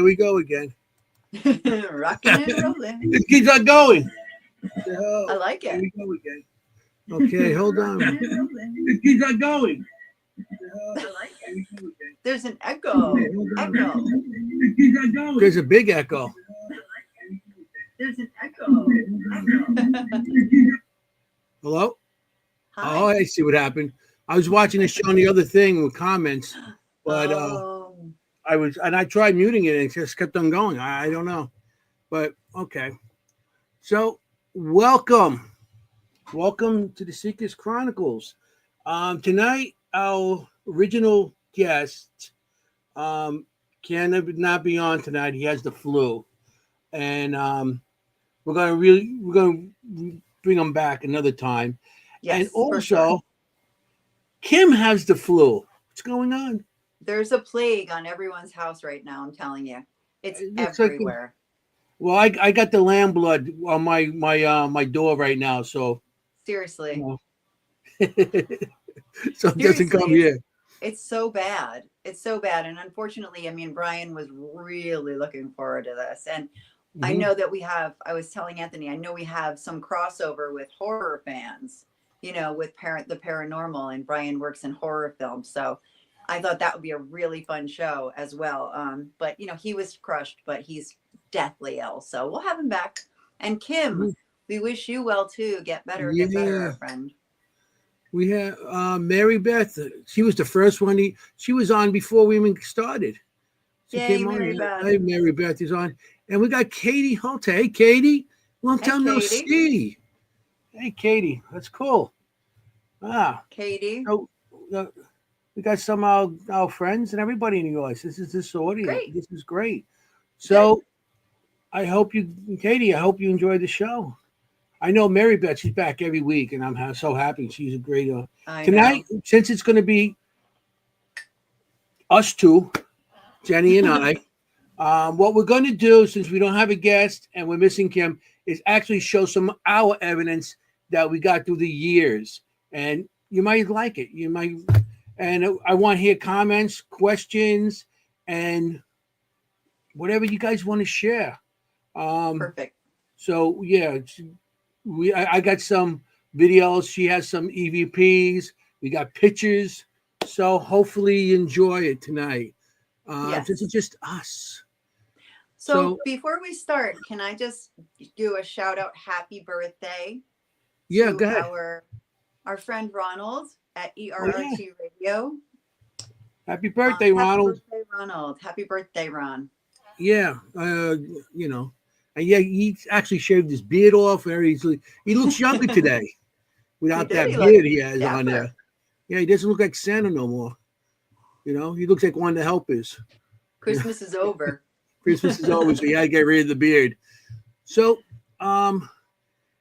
There we go again. Rocking and rolling. It keeps on going. I like Here it. we go again. Okay, hold on. It keeps on going. I like it. There's an echo. Echo. It keeps on going. There's a big echo. There's an echo. Hello? Hi. Oh, I see what happened. I was watching the show on the other thing with comments, but I tried muting it and it just kept on going. I don't know. But okay. So welcome to the Seekers Chronicles. Tonight our original guest cannot be on tonight. He has the flu. And we're gonna bring him back another time. Yes, and for also sure. Kim has the flu. What's going on? There's a plague on everyone's house right now. I'm telling you, it's looks everywhere. Well, I got the lamb blood on my door right now, so Seriously. you know. So it doesn't come here. It's so bad. It's so bad. And unfortunately, I mean, Brian was really looking forward to this. And I know that I was telling Anthony, I know we have some crossover with horror fans, you know, with the paranormal, and Brian works in horror films. So I thought that would be a really fun show as well. But you know, he was crushed, but he's deathly ill. So we'll have him back. And Kim, we wish you well too. Get better, our friend. We have Mary Beth. She was the first one. She was on before we even started. She came on. Mary Beth. Hey, Mary Beth is on. And we got Katie Holte. Hey, Katie. Long time no see. Hey, Katie. That's cool. Katie. So, we got some of our friends and everybody in the audience. This audience. Great. This is great. So I hope you enjoy the show. I know Mary Beth, she's back every week, and I'm so happy. She's a great tonight, since it's going to be us two, Jenny and I, what we're going to do, since we don't have a guest and we're missing Kim, is actually show some our evidence that we got through the years. And you might like it. And I want to hear comments, questions, and whatever you guys want to share. Perfect. So, yeah, I got some videos. She has some EVPs. We got pictures. So hopefully you enjoy it tonight. This is just us. So before we start, can I just do a shout out? Happy birthday! Yeah, to go ahead. Our friend Ronald at ERRT Radio. Happy birthday, Ronald! Happy birthday, Ronald! Happy birthday, Ron! Yeah, you know, and yeah, he actually shaved his beard off very easily. He looks younger today without that beard he has on there. Yeah, he doesn't look like Santa no more. You know, he looks like one of the helpers. Christmas is over. Christmas is over, so you got to get rid of the beard. So,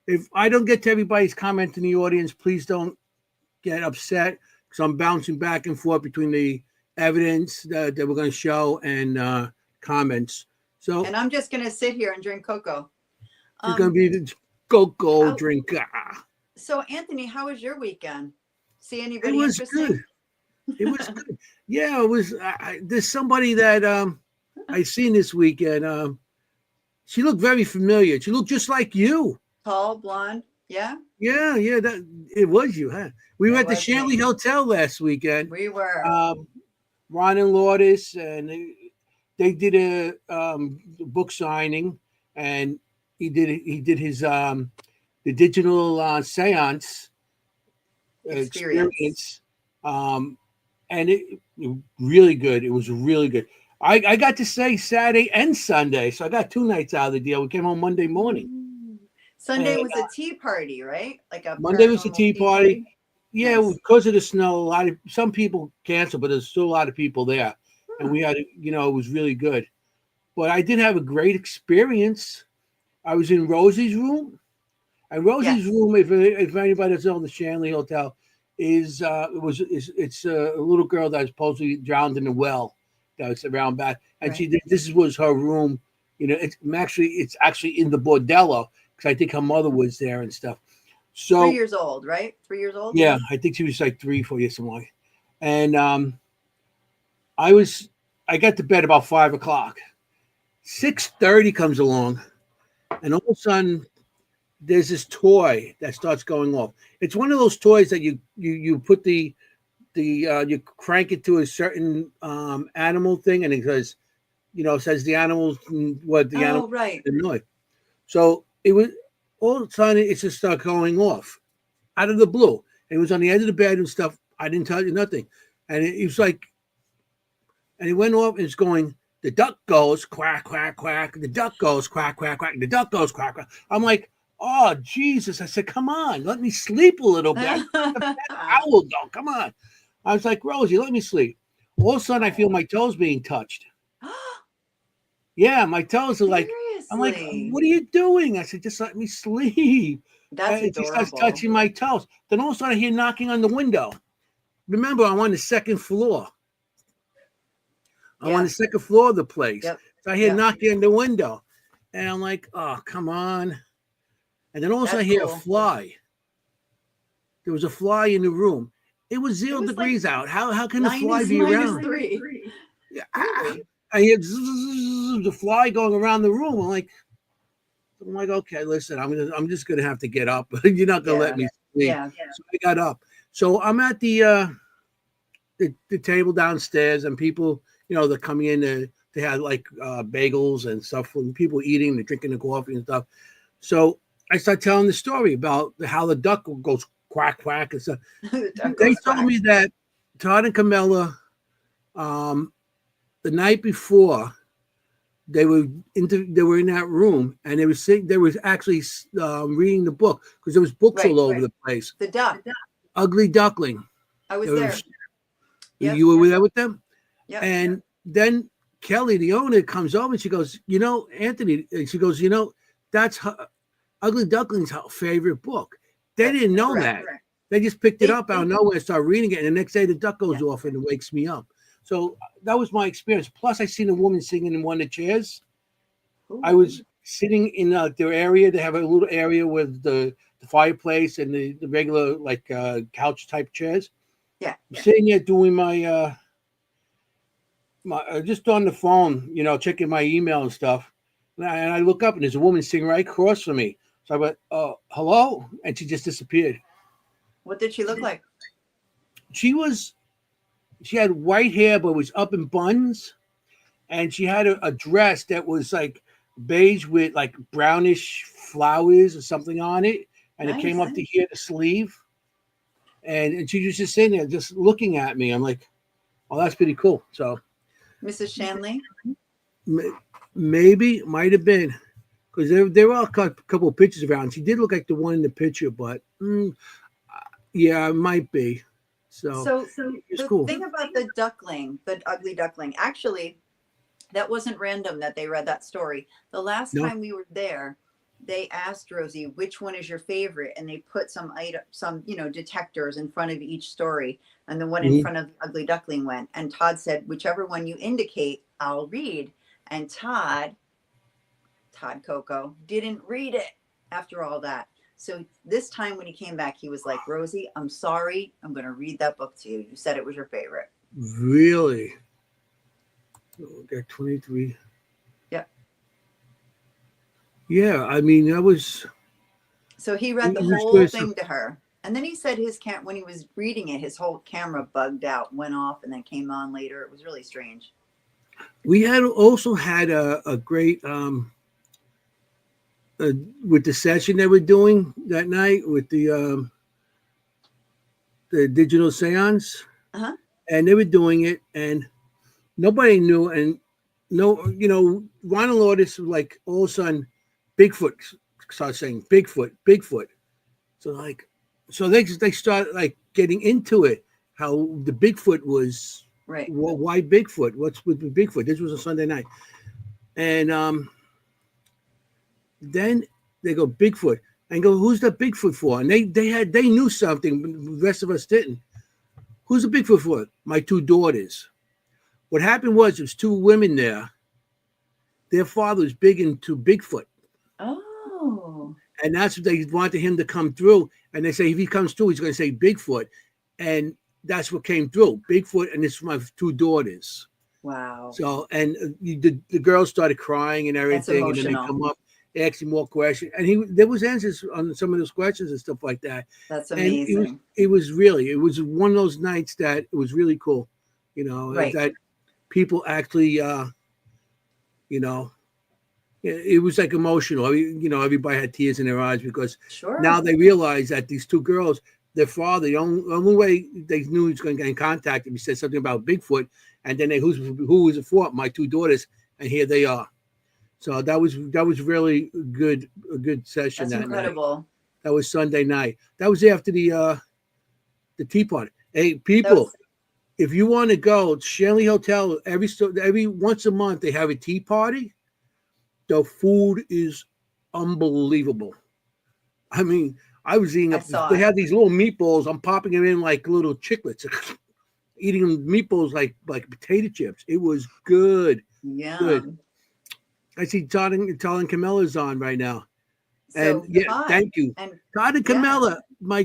if I don't get to everybody's comment in the audience, please don't get upset, because I'm bouncing back and forth between the evidence that we're going to show and comments. So, and I'm just going to sit here and drink cocoa. It's going to be the cocoa drinker. So, Anthony, how was your weekend? See anybody interesting? Good. It was good. Yeah, it was. There's somebody that I seen this weekend. She looked very familiar. She looked just like you. Tall, blonde. Yeah. Yeah. That it was you, huh? We were at the Shanley Hotel last weekend. We were. Ron and Lourdes, and they did a book signing, and he did his the digital seance experience. And it really good. It was really good. I got to stay Saturday and Sunday, so I got 2 nights out of the deal. We came home Monday morning. Sunday was a tea party, right? Like a Monday was a tea party. Yeah, because of the snow, some people canceled, but there's still a lot of people there, and we had, it was really good. But I did have a great experience. I was in Rosie's room, and Rosie's room, if anybody doesn't know the Shanley Hotel, it's a little girl that was supposedly drowned in a well that was around back, and this was her room. It's actually in the bordello, because I think her mother was there and stuff. So 3 years old, right? 3 years old. Yeah, I think she was like 3, 4 years something like. And I got to bed about 5 o'clock, 6:30 comes along, and all of a sudden there's this toy that starts going off. It's one of those toys that you put the you crank it to a certain animal thing, and it says, it says the animals, what the animal Oh, right. annoy. So it was all of a sudden it just started going off out of the blue. And it was on the edge of the bed and stuff. I didn't tell you nothing, and it was like, and it went off and it's going. The duck goes quack quack quack. The duck goes quack quack quack. The duck goes quack quack. I'm like, oh Jesus! I said, come on, let me sleep a little bit. Owl go, come on. I was like, Rosie, let me sleep. All of a sudden, I feel my toes being touched. Yeah, my toes are like, I'm like, what are you doing? I said, just let me sleep. That's She starts adorable. touching my toes. Then all of a sudden, I hear knocking on the window. Remember, I'm on the second floor. I'm on the second floor of the place. Yep. So I hear knocking on the window. And I'm like, oh, come on. And then all of a sudden, I hear a fly. There was a fly in the room. It was 0 degrees out. How can the fly be around? -3. Yeah, I hear the fly going around the room. I'm like, okay, listen, I'm just gonna have to get up. You're not gonna let me sleep. Yeah. So I got up. So I'm at the table downstairs, and people, they're coming in to have like bagels and stuff, and people eating, they're drinking the coffee and stuff. So I start telling the story about how the duck goes quack quack and stuff. They told me that Todd and Camilla, the night before, they were in that room, and they were actually reading the book, because there was books all over the place. The duck. Ugly Duckling. I was there. You were there with them? Yeah. And then Kelly, the owner, comes over and she goes, Anthony, and she goes, that's Ugly Duckling's her favorite book. They didn't know that. They just picked it up out of nowhere and started reading it. And the next day the duck goes off and it wakes me up. So that was my experience. Plus, I seen a woman singing in one of the chairs. Ooh. I was sitting in their area. They have a little area with the fireplace and the regular couch type chairs. Yeah. I'm sitting there doing my just on the phone, checking my email and stuff. And I look up and there's a woman sitting right across from me. So I went, hello? And she just disappeared. What did she look like? She had white hair, but it was up in buns. And she had a dress that was like beige with like brownish flowers or something on it. And it came up to here, the sleeve. And she was just sitting there just looking at me. I'm like, oh, that's pretty cool. So Mrs. Shanley? Maybe, might have been. Because there were a couple of pictures around. She did look like the one in the picture, but yeah, it might be. So the cool. Thing about the duckling, the Ugly Duckling, actually, that wasn't random that they read that story. The last time we were there, they asked Rosie, which one is your favorite? And they put some detectors in front of each story. And the one in front of Ugly Duckling went. And Todd said, whichever one you indicate, I'll read. And Todd Coco didn't read it after all that. So this time when he came back, he was like, Rosie, I'm sorry. I'm going to read that book to you. You said it was your favorite. Really? Got 23. Yeah. Yeah, I mean, that was... So he read the whole thing to her. And then he said when he was reading it, his whole camera bugged out, went off, and then came on later. It was really strange. We also had a great... with the session they were doing that night with the digital seance, and they were doing it, and nobody knew, and Ronald Otis was like, all of a sudden, Bigfoot started saying Bigfoot. So they started like getting into it, how the Bigfoot was right. Well, why Bigfoot? What's with the Bigfoot? This was a Sunday night, and then they go Bigfoot and go, who's the Bigfoot for? And they knew something, but the rest of us didn't. Who's the Bigfoot for? My two daughters. What happened was there was two women there. Their father was big into Bigfoot. Oh. And that's what they wanted him to come through. And they say if he comes through, he's going to say Bigfoot. And that's what came through. Bigfoot, and it's my two daughters. Wow. So, and the girls started crying and That's everything, and then they emotional. come up, ask him more questions, and there was answers on some of those questions and stuff like that. That's And amazing. it was one of those nights that it was really cool, Right. that people actually, you know, it was like emotional. Everybody had tears in their eyes because now Sure. they realize that these two girls, their father, the only way they knew he was going to get in contact, he said something about Bigfoot, and then who was it for? My two daughters, and here they are. So that was really a good session That's that night. incredible. That was Sunday night. That was after the tea party. Hey, That people, was if you want to go, Shanley Hotel every once a month they have a tea party. The food is unbelievable. I mean, I was eating I up. saw They it. had these little meatballs. I'm popping them in like little chiclets, eating meatballs like potato chips. It was good, good. Yum. I see Todd and Camilla's on right now, and So yeah, Todd thank you, and Todd and yeah, Camilla, my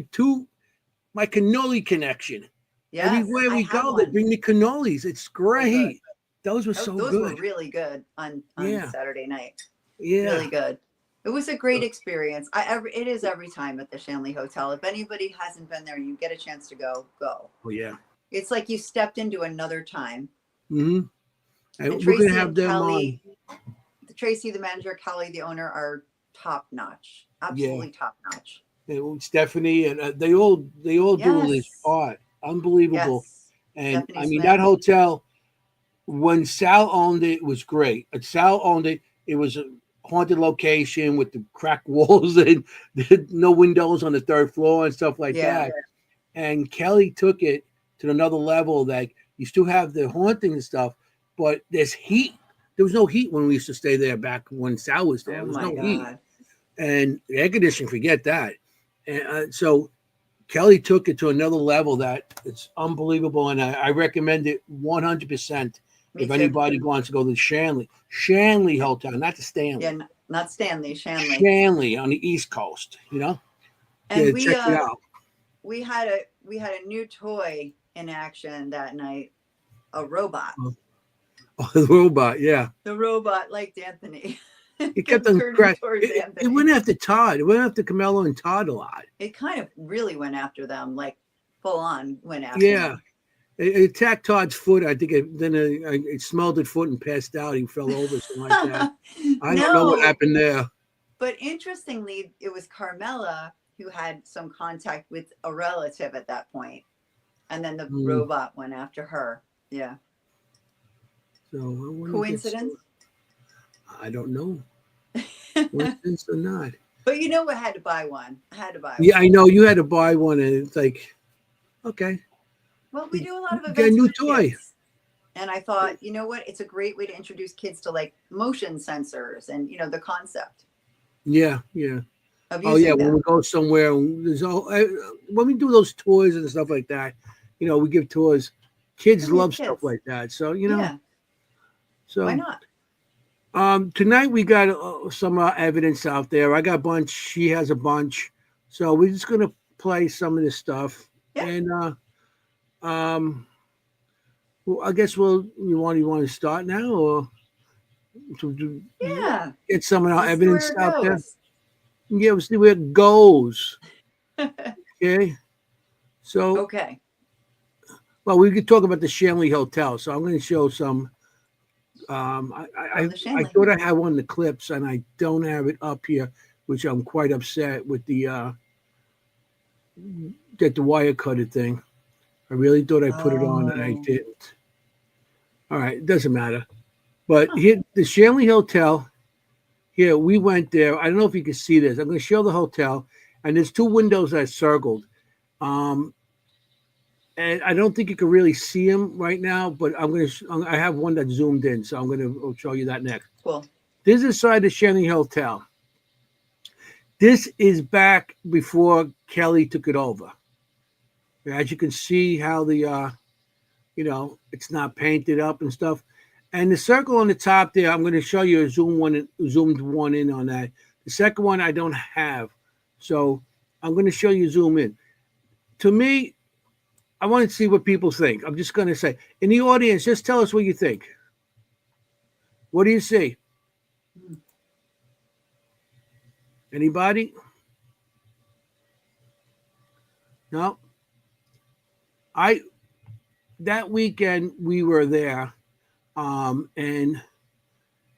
cannoli connection. yes, Everywhere I we have go, they one. bring me cannolis. It's So good. great. Those were so Those were good. really good on Yeah, Saturday night. yeah. Really good. It was a great experience. It is every time at the Shanley Hotel. If anybody hasn't been there, you get a chance to go. Go. Oh yeah. It's like you stepped into another time. Hmm. And We're gonna Tracy have and them on. Kelly, Tracy, the manager, Kelly, the owner, are top notch. Yeah. Absolutely top notch. Stephanie, and they all do this Yes. part. Unbelievable. Yes. And Stephanie I mean that Smith. hotel when Sal owned it was great. Sal owned it. It was a haunted location with the cracked walls and no windows on the third floor and stuff like Yeah. that. And Kelly took it to another level. That you still have the haunting and stuff, but there's heat. There was no heat when we used to stay there back when Sal was there. Oh There was my no heat, God. and the air conditioning, forget that. And so Kelly took it to another level that it's unbelievable, and I recommend it 100%. Me If too. anybody wants to go to the Shanley Hotel, not the Yeah, Stanley, not Stanley, Shanley. Shanley on the East Coast, And yeah, check it out. we had a new toy in action that night, a robot. Oh, the robot, yeah. The robot liked Anthony. It kept Kept on turning crash. towards It Anthony. went after Todd. It went after Carmelo and Todd a lot. It kind of really went after them, like full on went after Yeah. them. It attacked Todd's foot. I think it smelled his foot and passed out. He fell over, something like that. I don't know what No, happened there. but interestingly, it was Carmela who had some contact with a relative at that point, and then the Mm. robot went after her. Yeah, So I want to get. coincidence? I don't know. Coincidence or not? But you know, I had to buy one. I had to buy Yeah, I one. know you had to buy one, and it's like, okay, Well, we do a lot of get a events new for toy. kids. And I thought, you know what? It's a great way to introduce kids to like motion sensors and, the concept Yeah, yeah. of Oh yeah, using when we them. go somewhere, when we do those tours and stuff like that, we give tours. Kids Yeah, we have love stuff kids. like that. So Yeah, why so not? tonight we got some evidence out there. I got a bunch. She has a bunch. So we're just gonna play some of this stuff, Yeah, and um, well, I guess you want to start now, or to yeah. get some of our Let's see evidence where it out there. goes. Yeah, we'll see where it goes. Okay. So, Okay. well, we could talk about the Shanley Hotel. So I'm going to show some. From the I Shanley. thought I had one of the clips, and I don't have it up here, which I'm quite upset with the wire cutter thing. I really thought I put it on, and I Oh. didn't. All right, it doesn't matter. But Huh. here, the Shanley Hotel. Here, we went there. I don't know if you can see this. I'm going to show the hotel, and there's two windows that are circled. Um, and I don't think you can really see them right now, but I have one that's zoomed in, so I'm going to show you that next. Cool. This is inside the Shanley Hotel. This is back before Kelly took it over. As you can see, how it's not painted up and stuff. And the circle on the top there, I'm going to show you a zoomed one in on that. The second one I don't have, so I'm going to show you zoom in. To me, I want to see what people think. I'm just going to say, in the audience, just tell us what you think. What do you see? Anybody? No. I that weekend we were there, and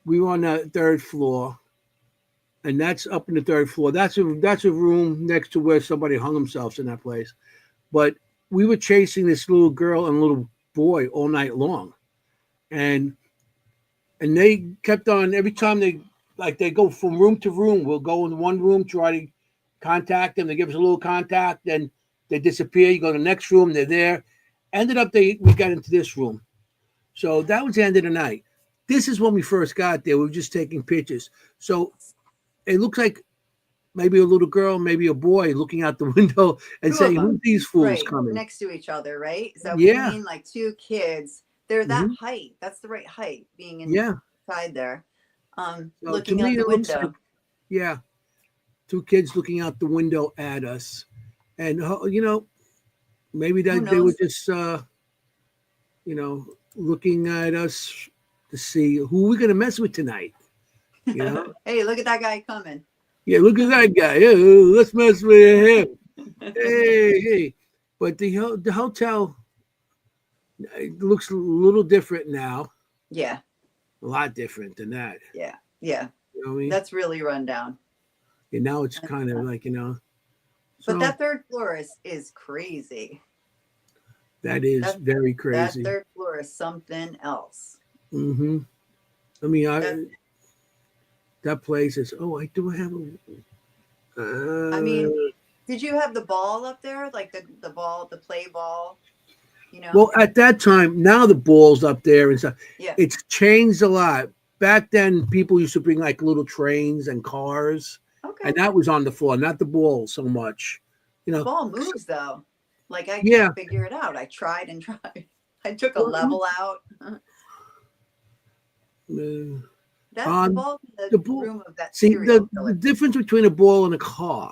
we were on the third floor, and that's up in the third floor. That's a room next to where somebody hung themselves in that place. But we were chasing this little girl and little boy all night long, and they kept on every time they go from room to room. We'll go in one room, try to contact them. They give us a little contact, then they disappear. You go to the next room, they're there. Ended up we got into this room. So that was the end of the night. This is when we first got there. We were just taking pictures. So it looks like maybe a little girl, maybe a boy looking out the window and Two of saying, them, "Who's these fools right, coming?" next to each other, right? Is that what you Yeah. mean? Like two kids. They're that hmm height. That's the right height, being Yeah. inside there. So to Looking me, out the it looks like, window. yeah, two kids looking out the window at us. And, maybe Who that they were knows? just, looking at us to see who we're going to mess with tonight. You know? Hey, look at that guy coming. Yeah, look at that guy. Yeah, let's mess with him. Hey. But the hotel, it looks a little different now. Yeah. A lot different than that. Yeah. You know what I mean? That's really run down. And now it's kind of like, But so that third floor is crazy. that is very That crazy. third floor is something else. Mm-hmm. I mean, That, that place is. Oh, I do have I mean, a. did you have the ball up there? Like the ball, the play ball, Well, at that time, now the ball's up there and stuff. Yeah. It's changed a lot. Back then, people used to bring like little trains and cars, Okay. and that was on the floor, not the ball so much. The ball moves though. Like I Yeah. can't figure it out. I tried and tried. I took a level out. That's the ball in the ball. room of that See, serial the killer. difference between a ball and a car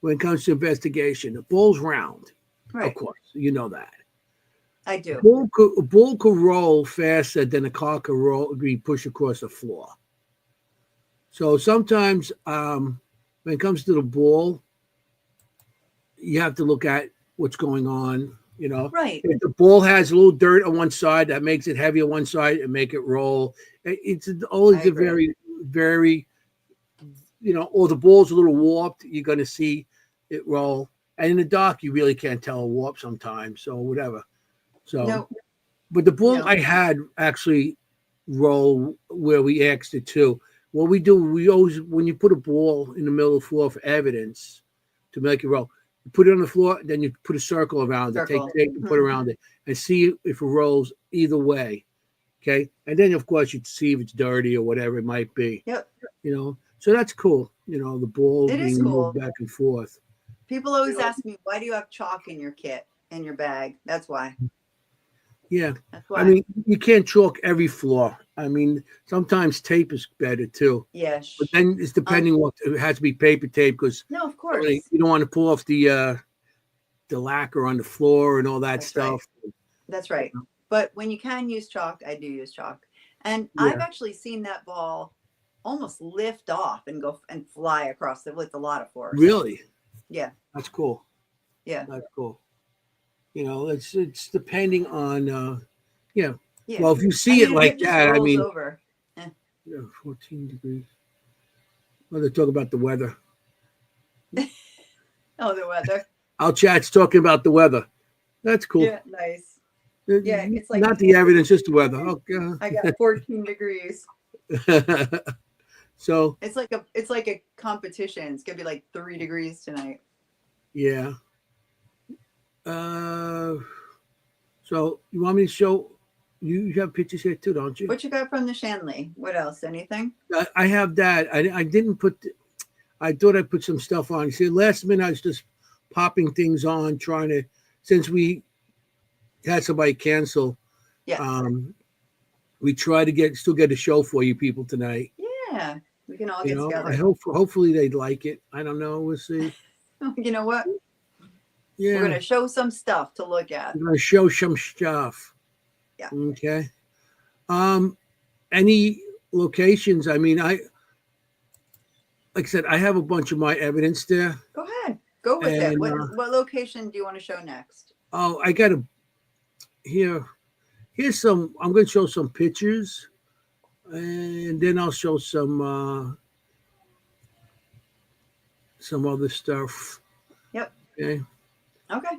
when it comes to investigation, the ball's round. Right. Of course, you know that. I do. A ball could roll faster than a car could be pushed across the floor. So sometimes when it comes to the ball, you have to look at what's going on. Right. If the ball has a little dirt on one side, that makes it heavy on one side and make it roll. It's always a very, very, or the ball's a little warped, you're going to see it roll. And in the dark, you really can't tell a warp sometimes. So whatever. So, no. But the ball I had actually roll where we asked it to. What we do, we always, when you put a ball in the middle of the floor for evidence to make it roll, you put it on the floor, then you put a circle around it, take tape and put around it, and see if it rolls either way. Okay. And then, of course, you'd see if it's dirty or whatever it might be. Yep. So that's cool. The ball It is being cool. moved back and forth. People always ask me, why do you have chalk in your kit, in your bag? That's why. Yeah. That's why. I mean, you can't chalk every floor. I mean, sometimes tape is better too. Yes. But then it's depending what it has to be paper tape because no, of course you don't want to pull off the lacquer on the floor and all that stuff. Right. That's right. But when you can use chalk, I do use chalk. And I've actually seen that ball almost lift off and go and fly across with a lot of force. Really? Yeah. That's cool. Yeah. That's cool. It's depending on Yeah. Well, if you see it like that, I mean, over. 14 degrees. Well, they talk about the weather. Oh, the weather. Our chat's talking about the weather. That's cool. Yeah, nice. Yeah, it's like not the evidence, just the weather. Okay. I got 14 degrees. So it's like a competition. It's gonna be like 3 degrees tonight. Yeah. So you want me to show? You have pictures here too, don't you? What you got from the Shanley? What else? Anything? I have that. I didn't put. I thought I put some stuff on. See, last minute I was just popping things on, trying to. Since we had somebody cancel, we try to still get a show for you people tonight. Yeah, we can all get together. I hopefully they'd like it. I don't know. We'll see. You know what? Yeah. We're going to show some stuff to look at. I'm gonna show some stuff. Yeah. Okay. Any locations? I mean, like I said, I have a bunch of my evidence there. Go ahead. Go with it. And What location do you want to show next? I got to here. Here's some. I'm going to show some pictures, and then I'll show some other stuff. Yep. Okay. Okay.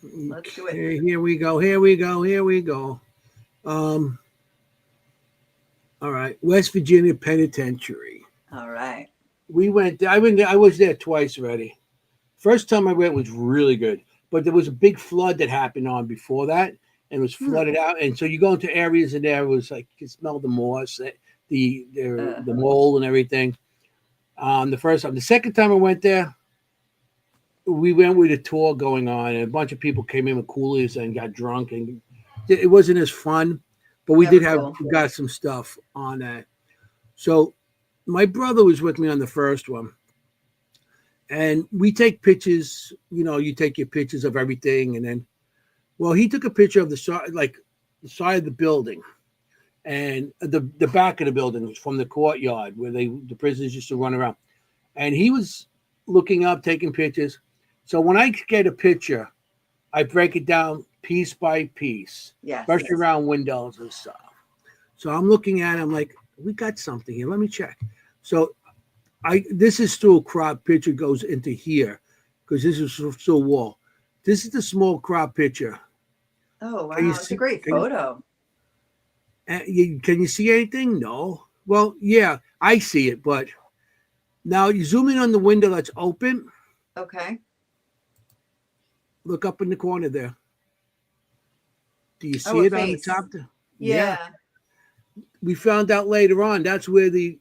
Let's do it. Okay, here we go. Here we go. Here we go. All right, West Virginia Penitentiary. All right. We went. I was there twice already. First time I went was really good, but there was a big flood that happened on before that, and it was flooded out. And so you go into areas in there, it was like you could smell the moss, the mold, and everything. The first time, the second time I went there, we went with a tour going on, and a bunch of people came in with coolers and got drunk, and it wasn't as fun. But we did have got some stuff on that. So my brother was with me on the first one. And we take pictures, you take your pictures of everything. And then, well, he took a picture of the side, like the side of the building and the back of the building from the courtyard where the prisoners used to run around. And he was looking up, taking pictures. So when I get a picture, I break it down piece by piece, especially around windows and stuff. So I'm looking at it, I'm like, we got something here. Let me check. So this is still a crop picture goes into here because this is still wall. This is the small crop picture. Oh, wow. It's a great photo. Can you see anything? No. Well, yeah, I see it. But now you zoom in on the window that's open. Okay. Look up in the corner there. Do you see it on the top? Yeah. We found out later on that's where the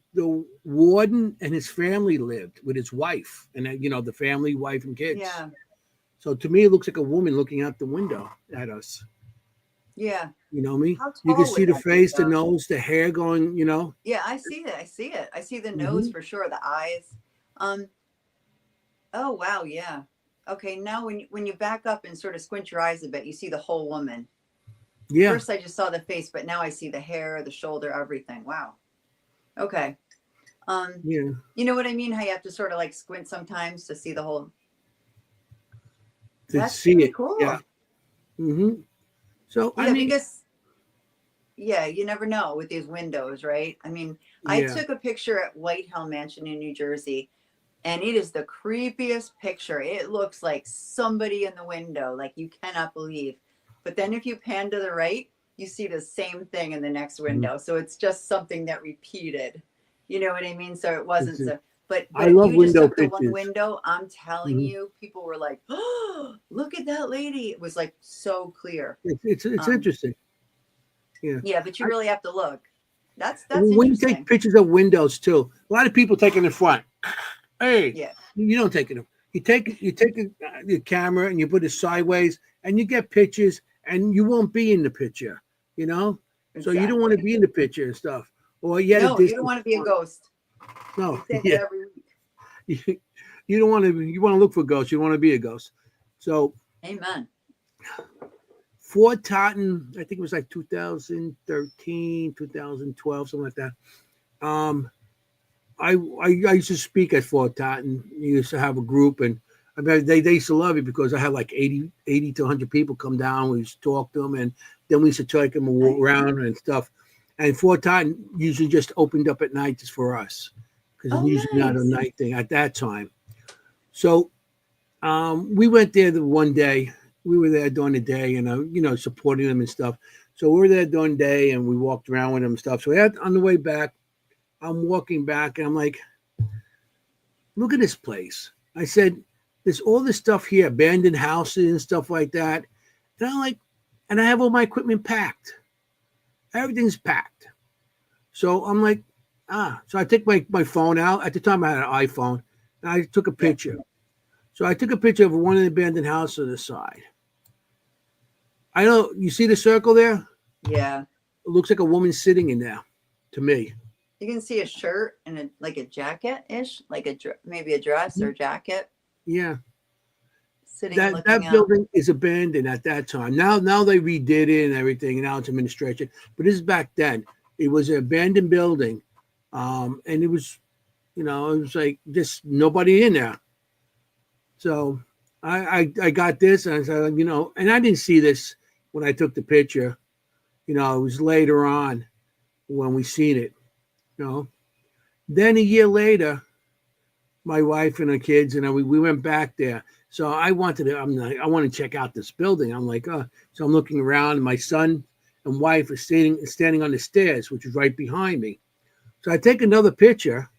warden and his family lived with his wife and the family, wife and kids. Yeah. So to me, it looks like a woman looking out the window at us. Yeah. You know me? You can see the face, the nose, the hair going, Yeah, I see that. I see it. I see the nose for sure. The eyes. Oh, wow. Yeah. Okay. Now when you back up and sort of squint your eyes a bit, you see the whole woman. Yeah. First, I just saw the face, but now I see the hair, the shoulder, everything. Wow. Okay. Yeah. You know what I mean? How you have to sort of like squint sometimes to see the whole. To see it. Cool. Yeah. Mm-hmm. So yeah, because you never know with these windows, right? I mean, I took a picture at White Hill Mansion in New Jersey, and it is the creepiest picture. It looks like somebody in the window, like you cannot believe. But then if you pan to the right, you see the same thing in the next window. So it's just something that repeated. You know what I mean? So it wasn't so. But I love you just window took pictures. the one window. I'm telling you, people were like, "Oh, look at that lady!" It was like so clear. It's interesting. Yeah. Yeah, but you really have to look. That's when you take pictures of windows too. A lot of people take it in front. Hey, you don't take it. You take the camera and you put it sideways, and you get pictures, and you won't be in the picture. Exactly. So you don't want to be in the picture and stuff. Or you don't want to be a ghost. No, every week. You don't want to. You want to look for ghosts. You want to be a ghost. So, amen. Fort Totten, I think it was like 2013, 2012, something like that. I used to speak at Fort Totten. We used to have a group, and I mean, they used to love it because I had like 80 to 100 people come down. We used to talk to them, and then we used to take them around and stuff. And Fort Totten usually just opened up at night just for us because it's usually not a night thing at that time. So we went there the one day. We were there during the day and, supporting them and stuff. So we were there during the day and we walked around with them and stuff. So on the way back, I'm walking back and I'm like, look at this place. I said, there's all this stuff here, abandoned houses and stuff like that. And I'm like, and I have all my equipment packed. Everything's packed. So I'm like, so I take my phone out. At the time I had an iPhone and I took a picture. So I took a picture of one of the abandoned houses on the side. I know, you see the circle there? Yeah. It looks like a woman sitting in there to me. You can see a shirt and a jacket-ish, like maybe a dress or jacket. Yeah. sitting and looking that out. building is abandoned at that time. Now they redid it and everything, and now it's administration. But this is back then. It was an abandoned building, and it was, it was like just nobody in there. So I got this, and I said, and I didn't see this when I took the picture. It was later on when we seen it. You know, then a year later, my wife and her kids and we went back there. So I wanted to. I'm like, I want to check out this building. I'm like, so I'm looking around, and my son and wife are standing on the stairs, which is right behind me. So I take another picture,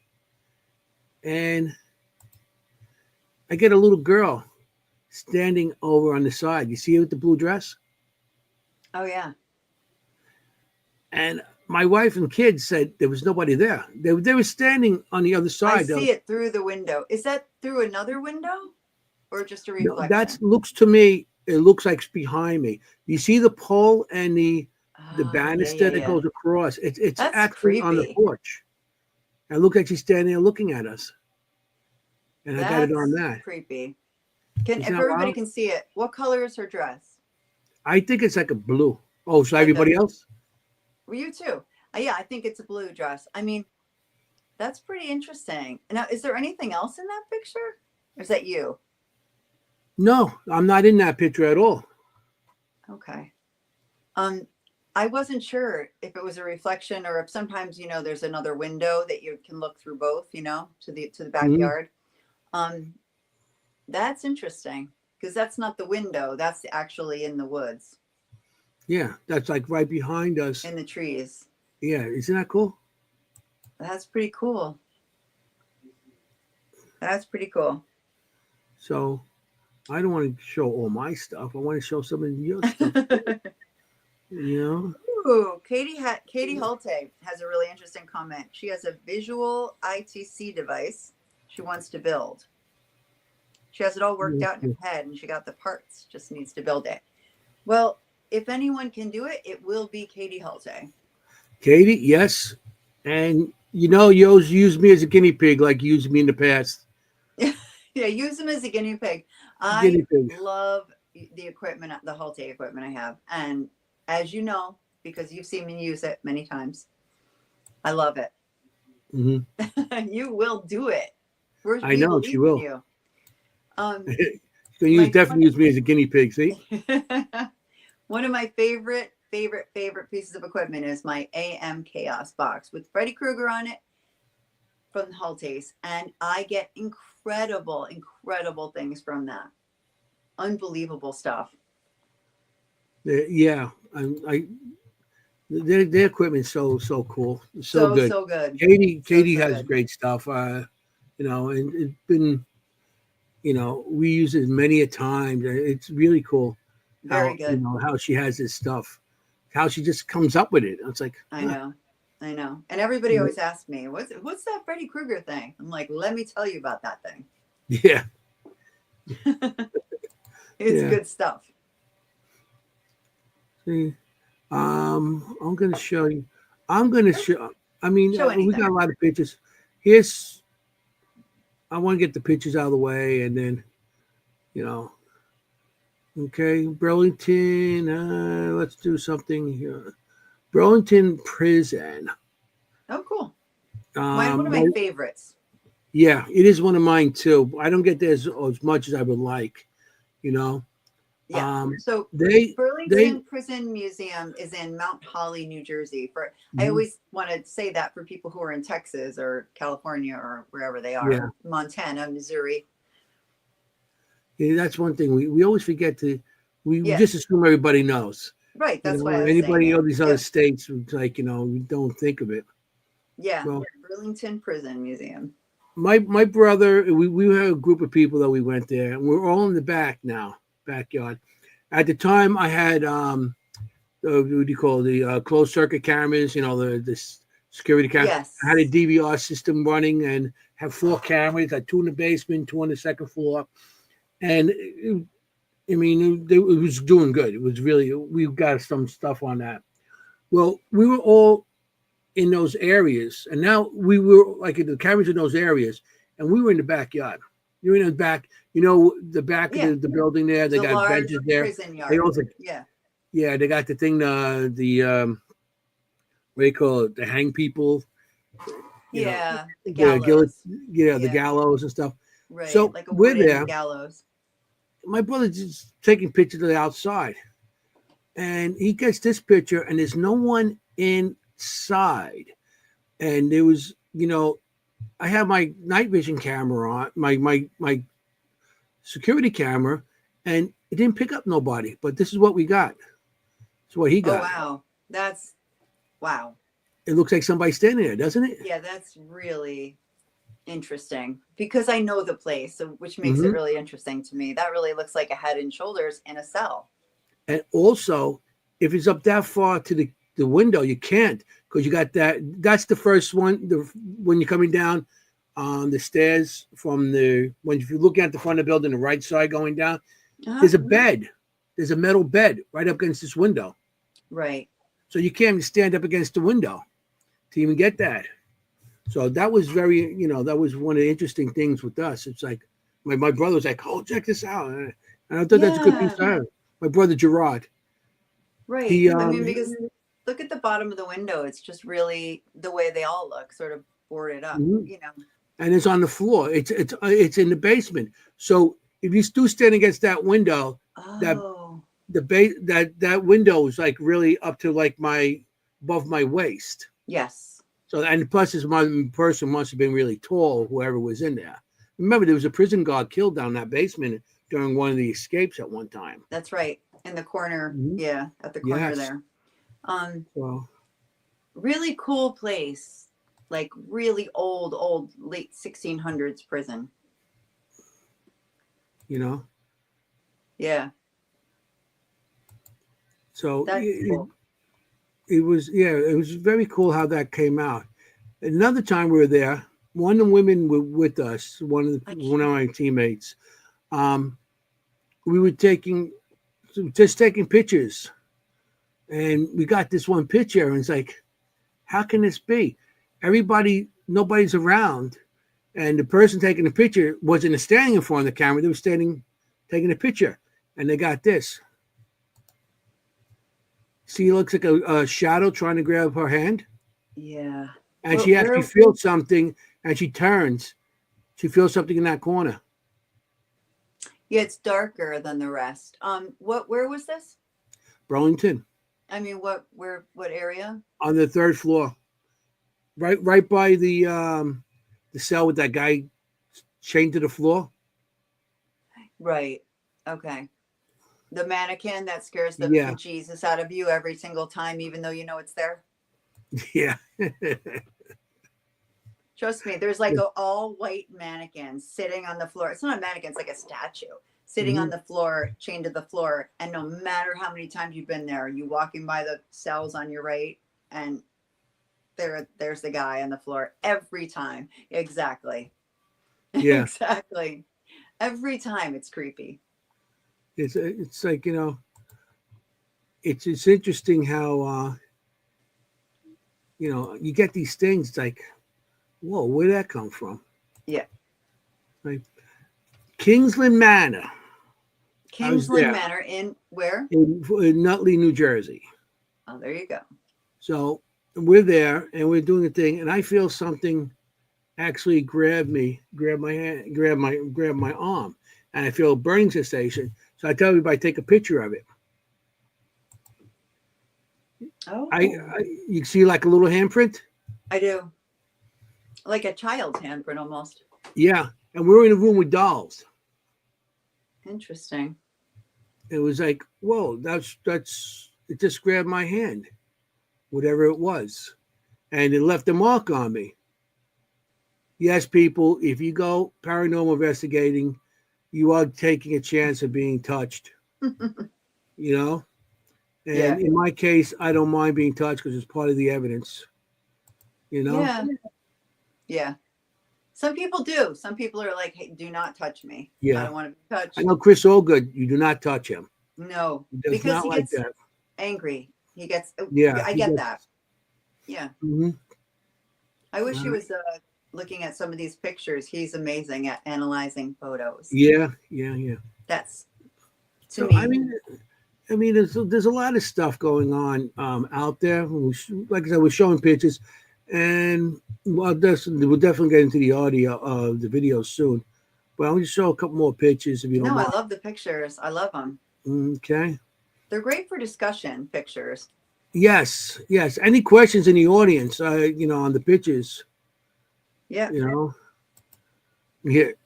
and I get a little girl standing over on the side. You see her with the blue dress? Oh yeah. And my wife and kids said there was nobody there. They were standing on the other I side. see it through the window. Is that through another window or just a No, reflection? that looks to me. It looks like it's behind me. You see the pole and the Oh, banister that goes across. It's That's actually on the creepy. porch. And look like she's standing there looking at us. And I got it on That's that. creepy. Isn't If that everybody wild? can see it, what color is her dress? I think it's like a blue. Oh, so Like everybody else? Well, you too. Yeah, I think it's a blue dress. I mean, that's pretty interesting. Now, is there anything else in that picture? Or is that you? No, I'm not in that picture at all. Okay. I wasn't sure if it was a reflection or if sometimes, there's another window that you can look through both, to the Mhm. backyard. That's interesting because that's not the window. That's actually in the woods, Yeah, that's like right behind us. in the trees. Yeah, isn't that cool? That's pretty cool. That's pretty cool. So I don't want to show all my stuff. I want to show some of your stuff. Ooh, Katie Holte has a really interesting comment. She has a visual ITC device she wants to build. She has it all worked out in her head and she got the parts, just needs to build it. Well, if anyone can do it, it will be Katie Holte. Katie, yes. And you always use me as a guinea pig like you used me in the past. Yeah, use them as a guinea pig. Guinea I pig. love the equipment, the Holte equipment I have. And as you know, because you've seen me use it many times, I love it. Mm-hmm. You will do it. I know she will. You. Definitely use me as a guinea pig. See, one of my favorite pieces of equipment is my AM Chaos box with Freddy Krueger on it from Holtes, and I get incredible things from that. Unbelievable stuff. yeah, their equipment's so cool, so good. So good. Katie so has good. great stuff. And it's been, we use it many a time. It's really cool. Very good. How she has this stuff, how she just comes up with it. It's like I know. And everybody always asks me, what's that Freddy Krueger thing? I'm like, let me tell you about that thing. Yeah. It's good stuff. See, I'm gonna show you. I'm gonna show. I mean, we got a lot of pictures. I want to get the pictures out of the way, and then, okay, Burlington. Let's do something here. Burlington Prison. Oh, cool. One of my favorites. Yeah, it is one of mine too. I don't get there as much as I would like, Yeah. So Burlington Prison Museum is in Mount Holly, New Jersey. I always want to say that for people who are in Texas or California or wherever they are, Montana, Missouri. Yeah, that's one thing we always forget to. We just assume everybody knows. Right. That's why anybody in all these other states, it's like we don't think of it. Yeah. Well, Burlington Prison Museum. My brother, we had a group of people that we went there, and we're all in the backyard. At the time, I had what do you call the closed circuit cameras? The security cameras. Yes. I had a DVR system running and have 4 cameras. I had 2 in the basement, 2 on the second floor, and it was doing good. It was really, we got some stuff on that. Well, we were all in those areas, and now we were like the cameras in those areas, and we were in the backyard. You're in the back. You know the back of Yeah, the building there. They the got large benches there. prison They yard. also, Yeah, yeah, they got the thing. What do you call it? The hang people. You know, yeah, the the gillet. gallows. Yeah, the Yeah, gallows and stuff. right, So like a we're wooden there. gallows. My brother's just taking pictures of the outside, and he gets this picture, and there's no one inside. And there was, I have my night vision camera on, my security camera, and it didn't pick up nobody. But this is what we got. It's what he Oh got. wow, that's wow. It looks like somebody standing there, doesn't it? Yeah, that's really interesting because I know the place, so which makes it Hmm. really interesting to me. That really looks like a Head and Shoulders in a cell. And also, if it's up that far to the window, you can't because you got that. That's the first one. When you're coming down on the stairs from when if you're looking at the front of the building, the right side going down, Uh-huh. there's a bed. There's a metal bed right up against this window. Right. So you can't even stand up against the window to even get that. So that was that was one of the interesting things with us. It's like my brother was like, "Oh, check this out," and I thought that's a good thing Yeah. to have. My brother Gerard, Right. he I mean, because look at the bottom of the window. It's just really the way they all look, sort of boarded up, mhm, you know. and it's on the floor. It's in the basement. So if you do stand against that window, that Oh, that window is like really up to like my above my waist. yes. So and plus this person must have been really tall, whoever was in there. Remember, there was a prison guard killed down that basement during one of the escapes at one time. That's right. In the corner. Mhm. Yeah, at the corner Yes. there. Um, So really cool place. Like really old late 1600s prison. you know, Yeah, so that's cool. it was it was very cool how that came out. Another time we were there, one of the women were with us, I one of can't. my teammates. Um, we were taking pictures, and we got this one picture, and it's like, how can this be? Nobody's around, and the person taking the picture wasn't standing in front of the camera; they were standing taking a picture, and they got this. See, it looks like a shadow trying to grab her hand, Yeah. and she actually Where feels something, and she turns. She feels something in that corner. yeah, it's darker than the rest. Where was this? Burlington, I mean, what area? on the third floor, right by the cell with that guy chained to the floor. Right. Okay. The mannequin that scares the Yeah, bejesus out of you every single time, even though you know it's there. yeah, Trust me, there's like a all white mannequin sitting on the floor. It's not a mannequin, it's like a statue sitting on hmm the floor, chained to the floor. And no matter how many times you've been there, you walking by the cells on your right, and there's the guy on the floor every time. Exactly. yeah. Exactly. Every time it's creepy. It's like it's interesting how you get these things. It's like, whoa, where did that come from? Yeah. Like Kingsland Manor. I was Kingsland there Manor in where? in Nutley, New Jersey. Oh, there you go. So we're there and we're doing the thing, and I feel something actually grab my hand, grab my arm, and I feel a burning sensation. So I tell everybody take a picture of it. Oh, You see like a little handprint. I do. Like a child's handprint almost. Yeah, and we were in a room with dolls. Interesting. It was like, whoa, that's it just grabbed my hand, whatever it was, and it left a mark on me. Yes, people, if you go paranormal investigating, you are taking a chance of being touched, you know? Yeah. And in my case, I don't mind being touched because it's part of the evidence, you know? Yeah. Yeah. Some people do. Some people are like, hey, do not touch me. I Yeah. don't want to be I touched. know Chris Allgood, you do not touch him. No, He does because not he like gets that. angry. He gets, Yeah, I he get gets, that. Yeah. mhm. I wish he Uh, was looking at some of these pictures, he's amazing at analyzing photos. Yeah. That's to So me. I mean, there's a lot of stuff going on out there. Like I said, we're showing pictures, and we'll definitely get into the audio of the video soon. But I'll just show a couple more pictures if you don't No, I mind. love the pictures. I love them. Okay. They're great for discussion pictures. Yes. Any questions in the audience? On the pictures. Yeah. You know.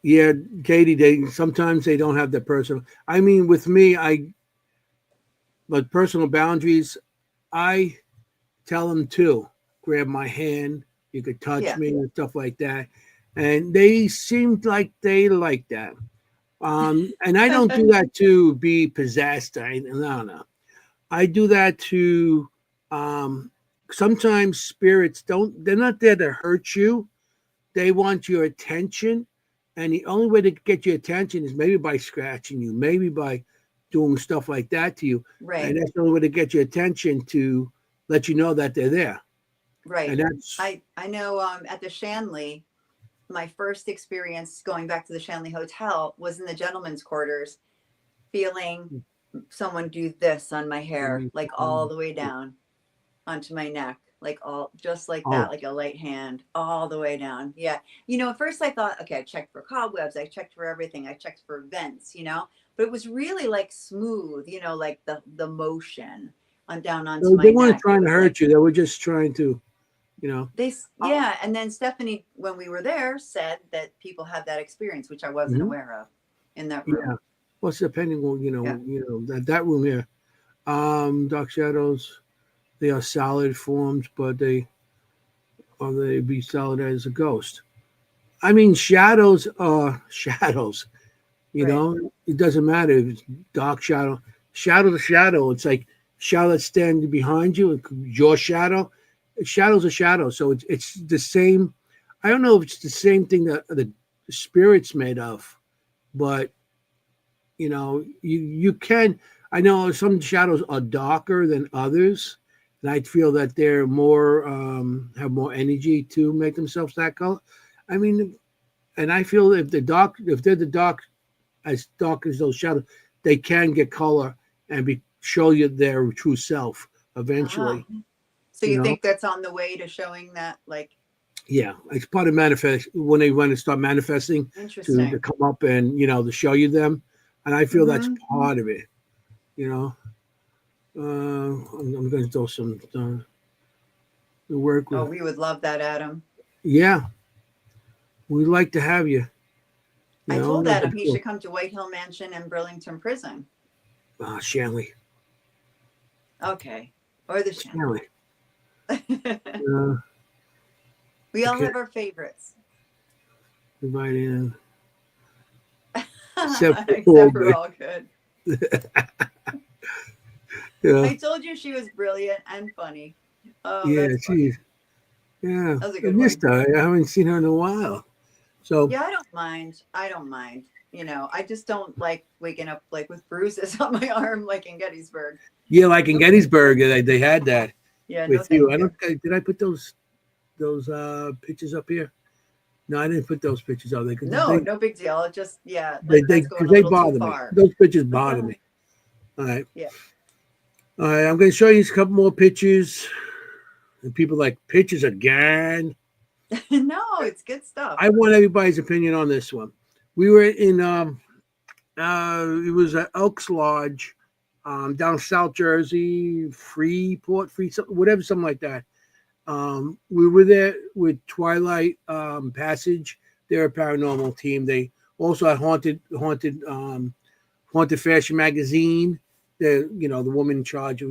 Yeah, Katie. Sometimes they don't have their personal. I mean, with me, but personal boundaries. I tell them to grab my hand. You could touch Yeah. me and stuff like that, and they seemed like they like that. And I don't do that to be possessed. No. I do that to. Sometimes spirits don't. They're not there to hurt you. They want your attention, and the only way to get your attention is maybe by scratching you, maybe by doing stuff like that to you. Right. And that's the only way to get your attention, to let you know that they're there. Right. And that's I know at the Shanley, my first experience going back to the Shanley Hotel was in the gentleman's quarters, feeling someone do this on my hair, like all the way down onto my neck, like all just like that, like a light hand all the way down. Yeah. At first I thought, okay, I checked for cobwebs, I checked for everything, I checked for vents, but it was really like smooth, like the motion on down onto my they neck. weren't trying to hurt you. They were just trying to, And then Stephanie, when we were there, said that people have that experience, which I wasn't aware of in that room. Yeah. Well, it's depending on, that room here. Dark shadows, they are solid forms, but they be solid as a ghost. I mean, shadows are shadows. It doesn't matter if it's dark shadow to shadow. It's like shadow that's standing behind you, your shadow. Shadow's a shadow, so it's the same. I don't know if it's the same thing that the spirit's made of, but you can. I know some shadows are darker than others, and I feel that they're more have more energy to make themselves that color. I mean, and I feel if they're the dark as those shadows, they can get color and show you their true self eventually. So you think that's on the way to showing that, like? Yeah, it's part of manifest when they want to start manifesting to come up and to show you them, and I feel that's part of it. I'm going to do some work with. Oh, we would love that, Adam. Yeah, we'd like to have you. I told Adam he should come to White Hill Mansion and Burlington Prison. Shanley. Okay, or the Shanley. We all have our favorites. Right in. Except for all good. Yeah. I told you she was brilliant and funny. Oh, yeah, she's. Yeah, that was a good missed her. I haven't seen her in a while. So yeah, I don't mind. I just don't like waking up like with bruises on my arm, like in Gettysburg. Yeah, like in Gettysburg, they had that. Yeah, with you. Did I put those pictures up here? No, I didn't put those pictures up. No big deal. It just they bother me. Those pictures bother me. All right. Yeah. All right. I'm going to show you a couple more pictures. And people like pictures again. No, it's good stuff. I want everybody's opinion on this one. We were in it was at Elks Lodge, down South Jersey, Freeport, whatever, something like that. We were there with Twilight Passage. They're a paranormal team. They also had Haunted Fashion Magazine. The woman in charge,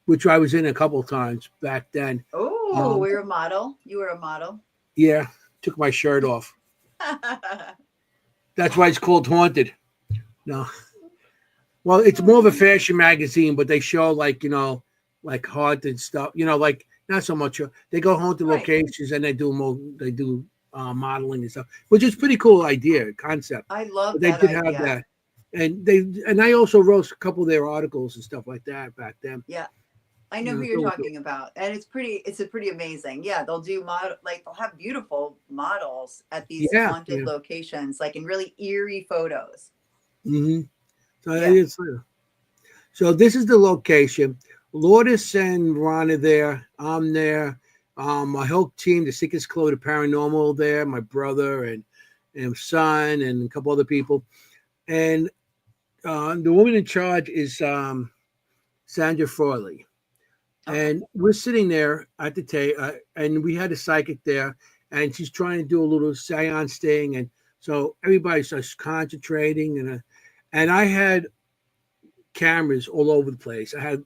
which I was in a couple of times back then. Oh, we were a model. You were a model. Yeah, took my shirt off. That's why it's called Haunted. No. Well, it's more of a fashion magazine, but they show like haunted stuff. Like not so much. They go haunted locations and they do modeling and stuff, which is pretty cool concept. I love that. They did have that, and I also wrote a couple of their articles and stuff like that back then. Yeah. I know You who know, you're talking about, and it's a pretty amazing. Yeah, they'll do like they'll have beautiful models at these yeah, haunted yeah. locations, like in really eerie photos. Mm-hmm. So Yeah. so this is the location. Lourdes and Ron are there. I'm there. My whole team, the Seekers Club, the Paranormal, there. My brother and son and a couple other people. And the woman in charge is Sandra Frawley. Okay. And we're sitting there at the table, and we had a psychic there, and she's trying to do a little seance thing, and so everybody starts concentrating, and I had cameras all over the place. I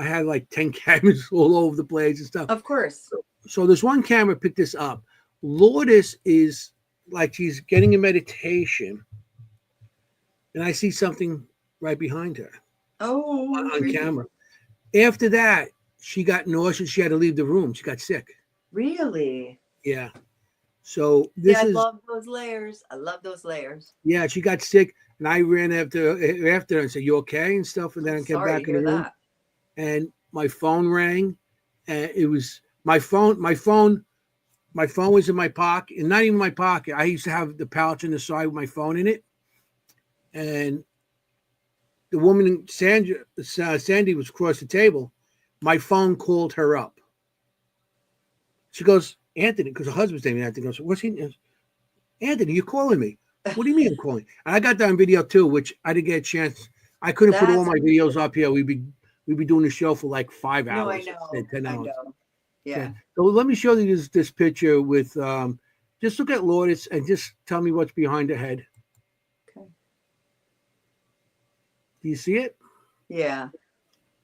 had like 10 cameras all over the place and stuff. Of course. So this one camera picked this up. Lourdes is like she's getting a meditation, and I see something right behind her Oh, on creepy. camera. After that, she got nauseous. She had to leave the room. She got sick. Really? Yeah. So See, this I is love those layers. I love those layers. yeah. She got sick, and I ran after her and said, "You okay?" and stuff. And then I'm I came sorry to back in the hear room, that. and my phone rang, and it was my phone. My phone was in my pocket, and not even my pocket. I used to have the pouch on the side with my phone in it, and the woman Sandy was across the table. My phone called her up. She goes, Anthony, because her husband's name is Anthony. Goes, what's he? Anthony, you're calling me. What do you mean I'm calling? And I got that on video too, which I didn't get a chance. I couldn't put all That's my videos up here. We'd be doing the show for like 5 hours, no, 10 I hours. know. Okay. Yeah. So let me show you this picture with just look at Lourdes and just tell me what's behind her head. Okay. Do you see it? Yeah.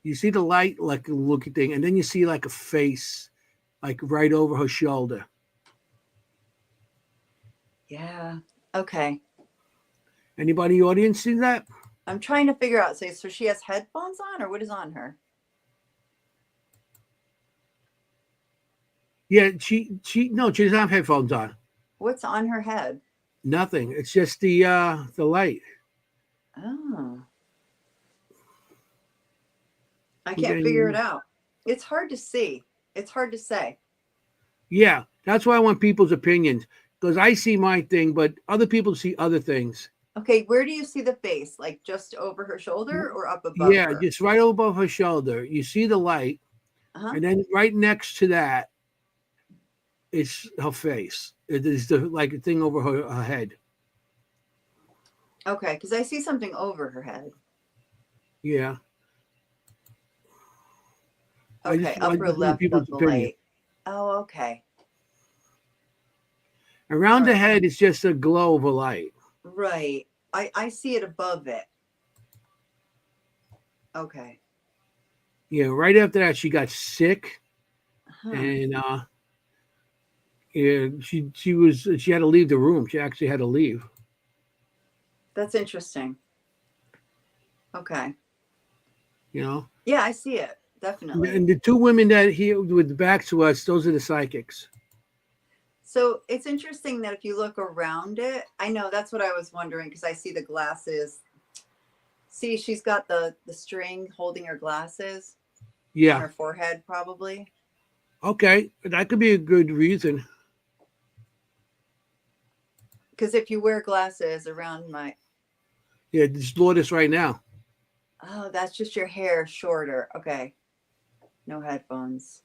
You see the light, like a looking thing, and then you see like a face, like right over her shoulder. Yeah. Okay. Anybody in the audience see that? I'm trying to figure out. So she has headphones on, or what is on her? Yeah, she no, she doesn't have headphones on. What's on her head? Nothing. It's just the light. Oh, I I'm can't figure it getting out. It's hard to see. It's hard to say. yeah. That's why I want people's opinions because I see my thing, but other people see other things. Okay, where do you see the face? Like just over her shoulder or up above Yeah, her? just right above her shoulder. You see the light, Uh-huh. and then right next to that is her face. It is the like a thing over her head. Okay, because I see something over her head. Yeah. I Okay, just upper want left of people's the opinion. light. Oh, okay. Around All the right. head is just a glow of a light. Right. I see it above it. Okay. Yeah, right after that she got sick Huh. and yeah, she had to leave the room. She actually had to leave. That's interesting. Okay. You know, Yeah, I see it. Definitely. and the two women that here with the backs to us, those are the psychics. So it's interesting that if you look around it, I know that's what I was wondering because I see the glasses. See, she's got the string holding her glasses on Yeah. her forehead, probably. Okay, that could be a good reason. Because if you wear glasses around my, Yeah, just Lourdes right now. oh, that's just your hair shorter. Okay. No headphones.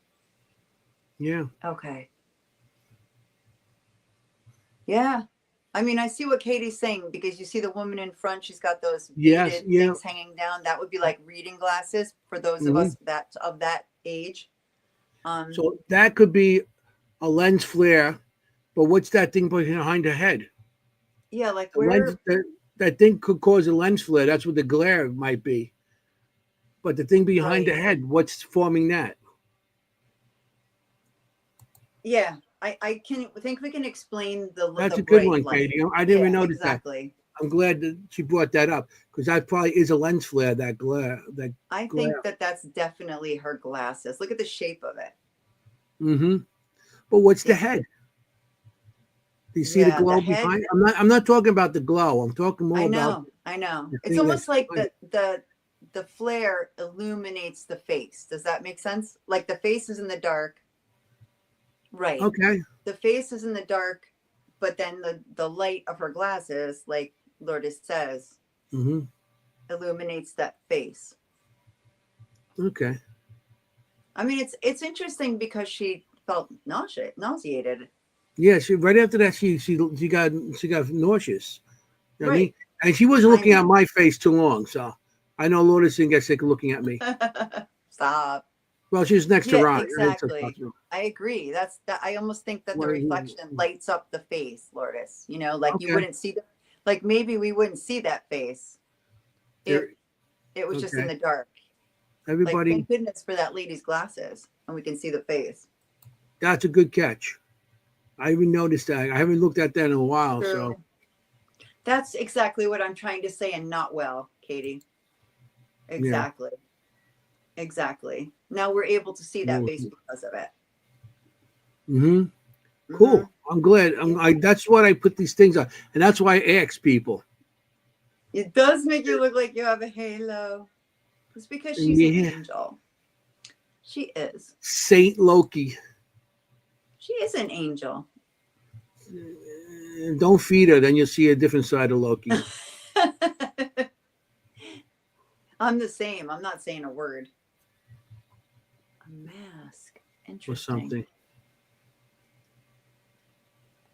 Yeah. Okay. Yeah. I mean, I see what Katie's saying because you see the woman in front, she's got those Yes. beaded Yeah. things hanging down. That would be like reading glasses for those of Hmm. us that of that age. So that could be a lens flare, but what's that thing behind her head? Yeah, like The lens where, that thing could cause a lens flare. That's what the glare might be. But the thing behind the right. head, what's forming that? Yeah. I can think we can explain That's the a good bright one, light. Katie. I didn't even Yeah, notice that. exactly. I'm glad that she brought that up because that probably is a lens flare. That glare. That I think glare. that that's definitely her glasses. Look at the shape of it. Mm-hmm. But what's the Yeah. head? Do you see the Yeah, the glow head. behind? I'm not talking about the glow. I'm talking more I about know. I know. the It's thing that's almost like behind it. the the flare illuminates the face. Does that make sense? Like the face is in the dark. Right. Okay. The face is in the dark, but then the light of her glasses, like Lourdes says, illuminates that face. Okay. I mean, it's interesting because she felt nauseated. Yeah, she right after that she got nauseous. You know what I mean? Right. And she wasn't looking at my face too long, so I know Lourdes didn't get sick of looking at me. Stop. Well, she's next to Yeah, Ron. exactly. I agree. That I almost think that the reflection lights up the face, Lourdes. You know, like you wouldn't see like maybe we wouldn't see that face if it was just in the dark. Everybody, like, thank goodness for that lady's glasses, and we can see the face. That's a good catch. I even noticed that. I haven't looked at that in a while. True. So that's exactly what I'm trying to say, and not well, Katie. Exactly. Yeah. Exactly. Now we're able to see that face because of it. Cool. I'm glad. That's what I put these things on, and that's why I ask people. It does make you look like you have a halo. It's because she's an angel. She is. Saint Loki. She is an angel. Don't feed her, then you'll see a different side of Loki. I'm the same. I'm not saying a word. A mask. Interesting. Or something.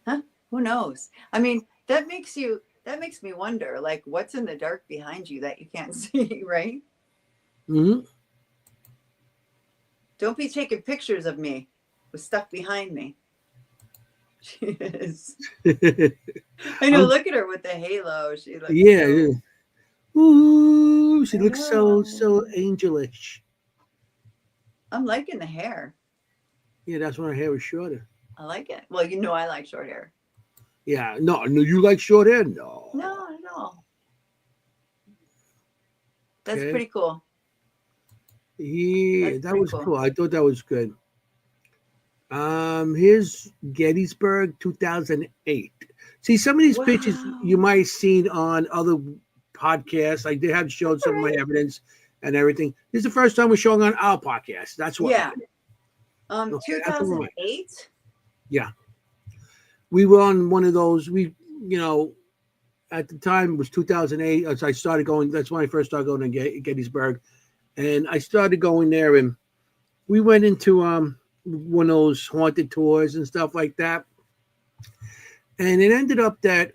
Huh? Who knows? I mean, that makes me wonder, like, what's in the dark behind you that you can't see, right? Don't be taking pictures of me with stuff behind me. She is. I know. Look at her with the halo. She looks. Ooh, she looks so angelish. I'm liking the hair. Yeah, that's when her hair was shorter. I like it. Well, you know I like short hair. Yeah, no, you like short hair? No. No, not at all. That's pretty cool. Yeah, that was cool. I thought that was good. Here's Gettysburg 2008. See, some of these pictures you might have seen on other podcasts. I did have showed some of my evidence and everything. This is the first time we're showing on our podcast. That's what. Yeah. 2008. Yeah. We were on one of those. At the time it was 2008. As I started going, that's when I first started going to Gettysburg, and I started going there, and we went into one of those haunted tours and stuff like that. And it ended up that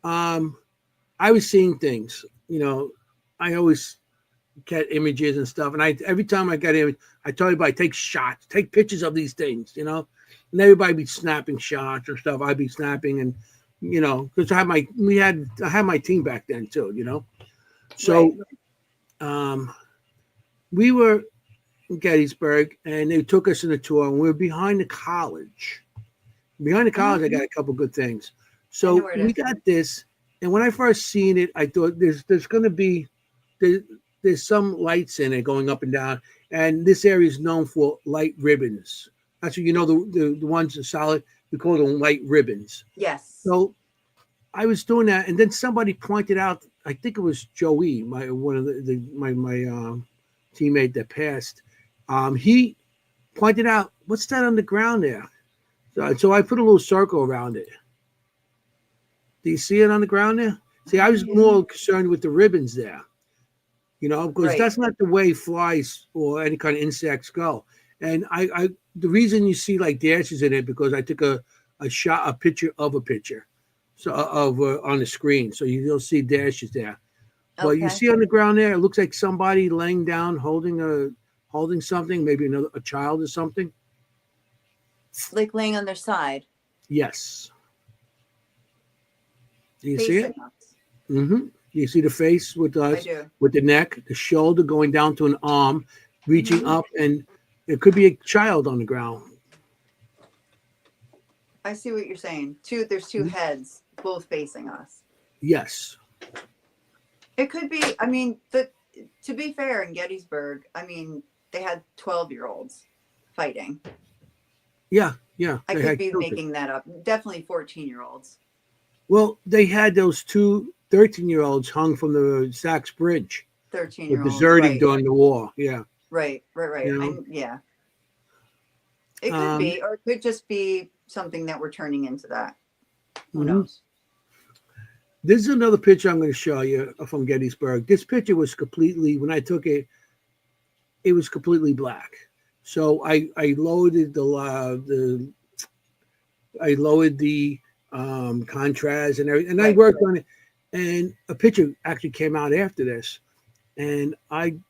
I was seeing things. I always get images and stuff, and every time I got image, I told everybody, take shots, take pictures of these things, and everybody be snapping shots or stuff. I'd be snapping, and because I had my team back then too, so we were in Gettysburg, and they took us on a tour, and we were behind the college. Behind the college, I got a couple good things. So we got this, and when I first seen it, I thought there's going to be there's some lights in it going up and down, and this area is known for light ribbons. That's what the ones that are solid. We call them light ribbons. Yes. So I was doing that, and then somebody pointed out. I think it was Joey, my teammate that passed. He pointed out, what's that on the ground there? So I put a little circle around it. Do you see it on the ground there? See, I was more concerned with the ribbons there, because that's not the way flies or any kind of insects go. And I the reason you see like dashes in it, because I took a picture of a picture, so on the screen, so you'll see dashes there. But you see on the ground there, it looks like somebody laying down, holding something, maybe a child or something. Like laying on their side. Yes. Do you see it? You see the face with us, with the neck, the shoulder going down to an arm, reaching up, and it could be a child on the ground. I see what you're saying. There's two heads, both facing us. Yes. It could be. I mean, to be fair, in Gettysburg, they had 12-year-olds fighting. Yeah. I could be making that up. Definitely 14-year-olds. Well, they had those two 13-year-olds hung from the Sachs Bridge. or 13-year-olds, deserting right? during the war. Yeah, Right. you know. Yeah, it could be, or it could just be something that we're turning into that. Who Mhm. knows? This is another picture I'm going to show you from Gettysburg. This picture was completely, when I took it, it was completely black. So I lowered the contrast and everything, and I Right. worked on it. And a picture actually came out after this, and I'm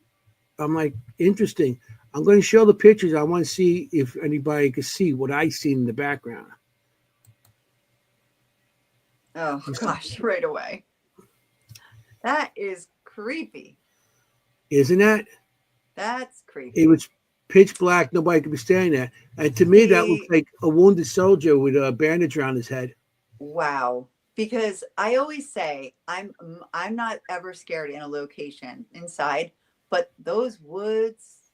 like, interesting. I'm going to show the pictures. I want to see if anybody can see what I seen in the background. Oh gosh, right away. That is creepy. Isn't that? That's It creepy. was pitch black. Nobody could be standing there. And to me, that looks See, like a wounded soldier with a bandage around his head. wow. Because I always say I'm not ever scared in a location inside, but those woods,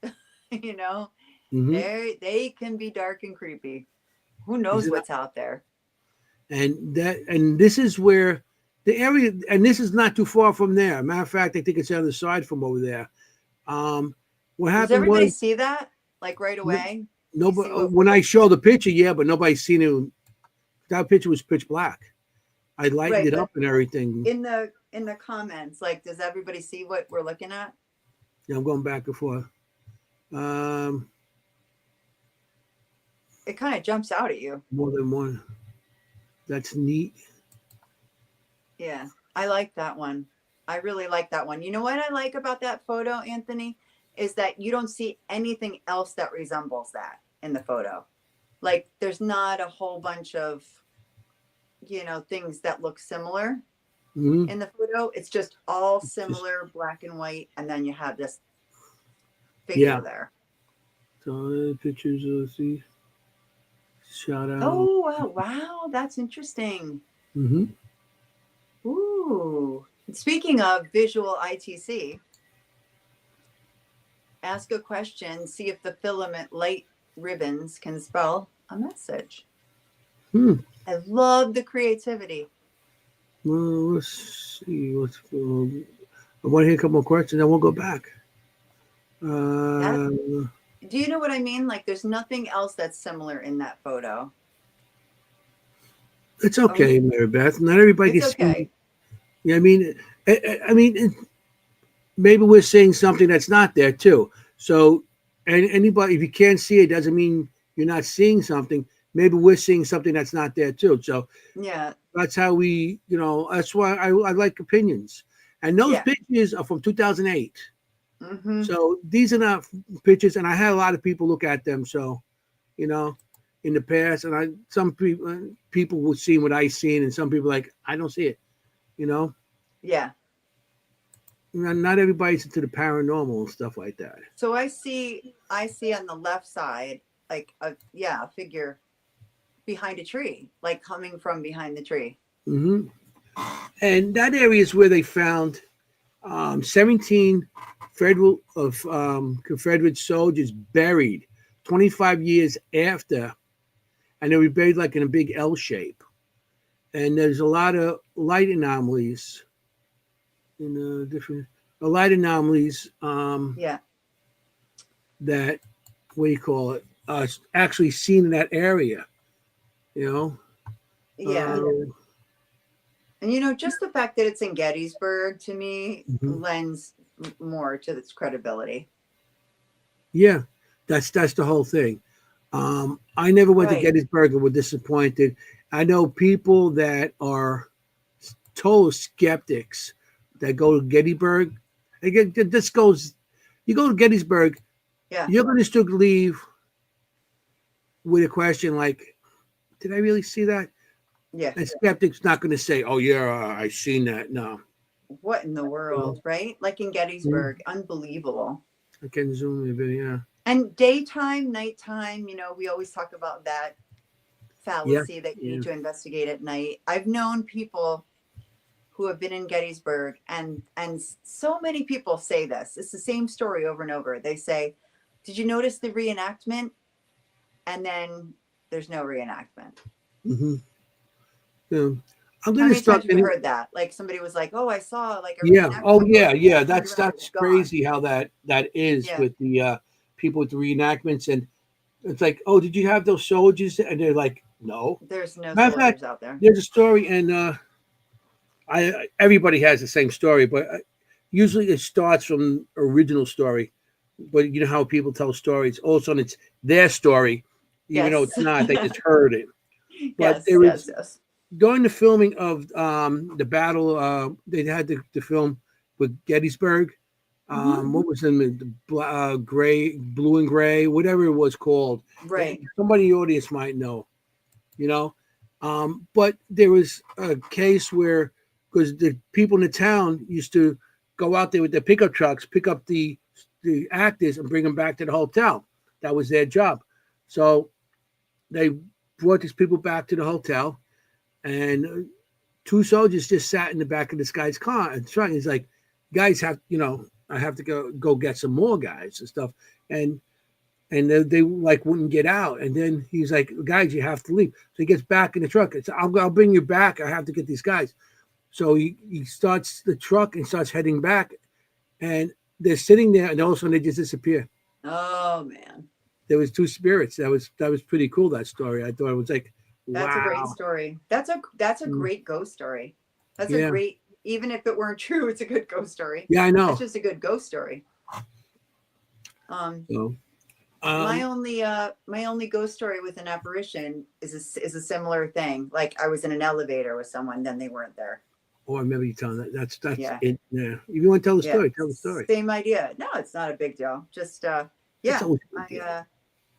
you know, Hmm. they can be dark and creepy. Who knows Isn't what's out there? and this is where the area, and this is not too far from there. Matter of fact, I think it's on the side from over there. Um, what Does happened everybody was see that? Like right away? You nobody see what we're when I looking show at? the picture, yeah, but nobody's seen it. That picture was pitch black. I lightened Right, it up but and everything. in the comments, like does everybody see what we're looking at? Yeah, I'm going back and forth. Um, It kind of jumps out at you. More than one. That's neat. Yeah, I like that one. I really like that one. You know what I like about that photo, Anthony, is that you don't see anything else that resembles that in the photo. Like there's not a whole bunch of, things that look similar Hmm. in the photo. It's just all similar, black and white, and then you have this figure Yeah. there. So pictures of see shout out. Oh, wow, that's interesting. Hmm. Ooh. Speaking of visual ITC, ask a question, see if the filament light ribbons can spell a message. Hmm. I love the creativity. Well, let's see. I want to hear a couple more questions, then we'll go back. That Uh, do you know what I mean? Like there's nothing else that's similar in that photo. it's Oh, okay, Mary Beth. Not everybody it's can see. okay. Yeah, I mean, I mean, maybe we're seeing something that's not there too. So, and anybody, if you can't see it, doesn't mean you're not seeing something. Maybe we're seeing something that's not there too. So Yeah. that's how we, that's why I like opinions. And those Yeah. pictures are from 2008. Mm-hmm. So these are not pictures, and I had a lot of people look at them. So, you know, in the past, and some people would see what I seen, and some people like I don't see it. You know, Yeah. not everybody's into the paranormal and stuff like that. So I see on the left side like a figure behind a tree, like coming from behind the tree. Hmm. And that area is where they found 17 Confederate soldiers buried 25 years after, and they were buried like in a big L shape. And there's a lot of light anomalies in different light anomalies Yeah. that what do you call it? Actually seen in that area. You know. Yeah. Uh, And just the fact that it's in Gettysburg to me mhm. lends more to its credibility. Yeah, that's the whole thing. I never went to Right. Gettysburg and were disappointed. I know people that are total skeptics that go to Gettysburg. Again, this goes. You go to Gettysburg, Yeah. you're going to still leave with a question like, "Did I really see that?" Yeah. And skeptics not going to say, "Oh yeah, I seen that." No, What in the world, right? Like in Gettysburg, unbelievable. I can zoom in a bit. Yeah, And daytime, nighttime, we always talk about that yeah, fallacy that you yeah. need to investigate at night. I've known people who have been in Gettysburg, and so many people say this. It's the same story over and over. They say, "Did you notice the reenactment?" And then there's no reenactment. Mm-hmm. Yeah. I'm How gonna many start. times have you heard that? Like somebody was like, "Oh, I saw like a Yeah. Oh, reenactment yeah, photo," and yeah. they turned That's around, it was gone. crazy how that is Yeah, with the people with the reenactments, and it's like, oh, did you have those soldiers? And they're like, no. there's no Matter of fact, soldiers out there. there's a story, and I everybody has the same story, but usually it starts from original story. But you know how people tell stories. All of a sudden, it's their story, even though Yes, it's not. They just heard it. But yes, there yes, was yes. during the filming of the battle. They had the film with Gettysburg. Hmm. What was in the gray, blue and gray, whatever it was called. Right. Somebody in the audience might know, you know. But there was a case where, because the people in the town used to go out there with their pickup trucks, pick up the actors and bring them back to the hotel. That was their job. So they brought these people back to the hotel, and two soldiers just sat in the back of this guy's car and truck. He's like, guys have, I have to go get some more guys and stuff. And they like wouldn't get out. And then he's like, guys, you have to leave. So he gets back in the truck. It's, I'll bring you back. I have to get these guys. So he starts the truck and starts heading back. And they're sitting there, and all of a sudden they just disappear. Oh man, There was two spirits. That was pretty cool, that story. I thought it was like, that's a great wow. story. That's a Mm, great ghost story. That's a yeah. great. Even if it weren't true, it's a good ghost story. Yeah, I That's know. just a good ghost story. Um, So, my um, only ghost story with an apparition is a similar thing. Like I was in an elevator with someone, then they weren't there. oh, I remember you telling that. That's Yeah, it. Yeah. If you want to tell the yeah, story, tell the story. same idea. No, it's not a big deal. Just That's yeah, always a good I deal.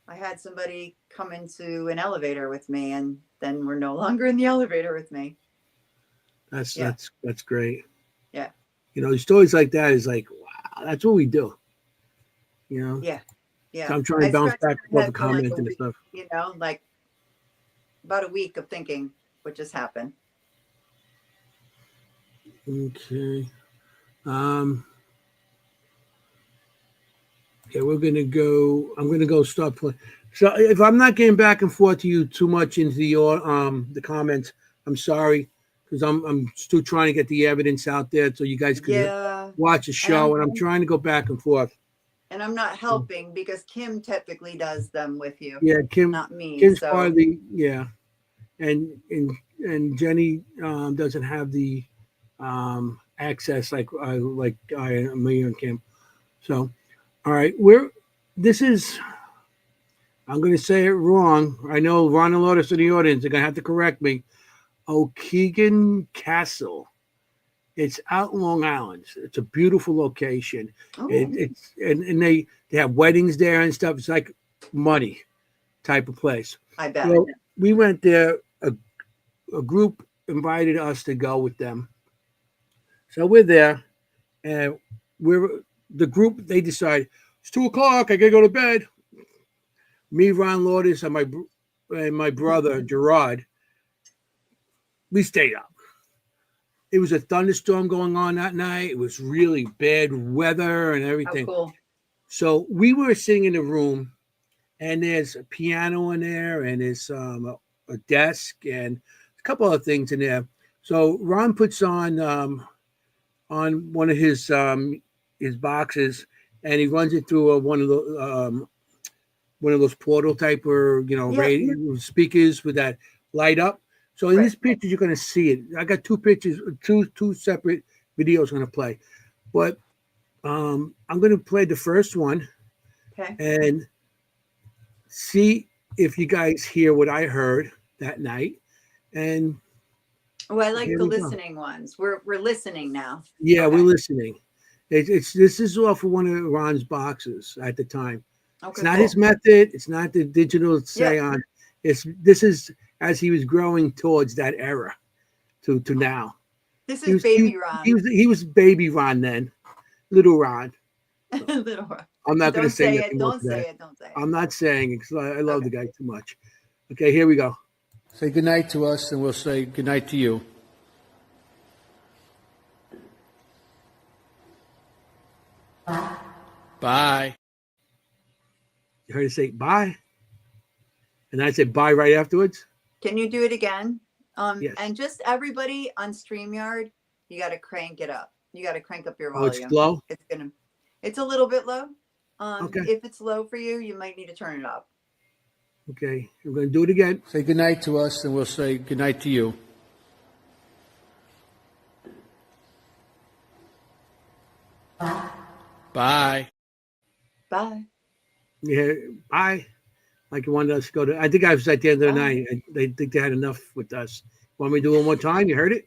I had somebody come into an elevator with me, and then we're no longer in the elevator with me. That's Yeah, that's that's great. yeah, Stories like that is like, wow, that's what we do. You know. yeah, So yeah. I'm trying to I bounce scratched back my above the head for like a commenting and week, stuff. like about a week of thinking what just happened. Okay. Um. Yeah, we're gonna go. I'm gonna go start playing. So if I'm not getting back and forth to you too much into the comments, I'm sorry, because I'm still trying to get the evidence out there so you guys can Yeah, watch the and show, and I'm trying to go back and forth. I'm not helping because Kim typically does them with you, Yeah, not me. Kim's part of So the, yeah, and and Jenny doesn't have the access me and Kim. So all right, this is, I'm going to say it wrong. I know Ron and Lotus in the audience are going to have to correct me. Okeegan Castle. It's out in Long Island. It's a beautiful location. oh, It's and they have weddings there and stuff. It's like money type of place. I bet. Well, we went there. A group invited us to go with them. So we're there, and we're the group. They decide it's 2 o'clock. I gotta go to bed. Me, Ron Lourdes, and my brother Gerard, we stayed up. It was a thunderstorm going on that night. It was really bad weather and How everything. cool. So we were sitting in the room, and there's a piano in there, and there's a desk, and a couple of things in there. So Ron puts on one of his boxes, and he runs it through one of those portal type or Yep. radio speakers with that light up. So in Right. this picture, you're going to see it. I got two pictures, two separate videos going to play, but I'm going to play the first one Okay. and see if you guys hear what I heard that night. And Oh, I like here the we go. listening ones. We're listening now. Yeah, we're Okay. listening. It's this is off of one of Ron's boxes at the time. It's Okay. not Cool. his method. It's not the digital Yep. seance. This is as he was growing towards that era to now. This He is was he, baby Ron. he was baby Ron then, little Ron. Little Ron. I'm not going to Don't say say nothing it. more Don't today. say it. Don't say it. I'm not saying it because I love Okay. the guy too much. Okay, here we go. Say good night to us, and we'll say good night to you. Bye. You heard her say bye, and I said bye right afterwards. Can you do it again? Yes. And just everybody on StreamYard, you got to crank it up. You got to crank up your Oh, it's volume. low? It's a little bit low. Okay. If it's low for you, you might need to turn it up. Okay. I'm going to do it again. Say goodnight to us, and we'll say goodnight to you. Bye. Bye. Yeah, bye. Like you wanted us to go to. I think I was at the end of the Bye. night. They think they had enough with us. Want me to do it one more time? You heard it?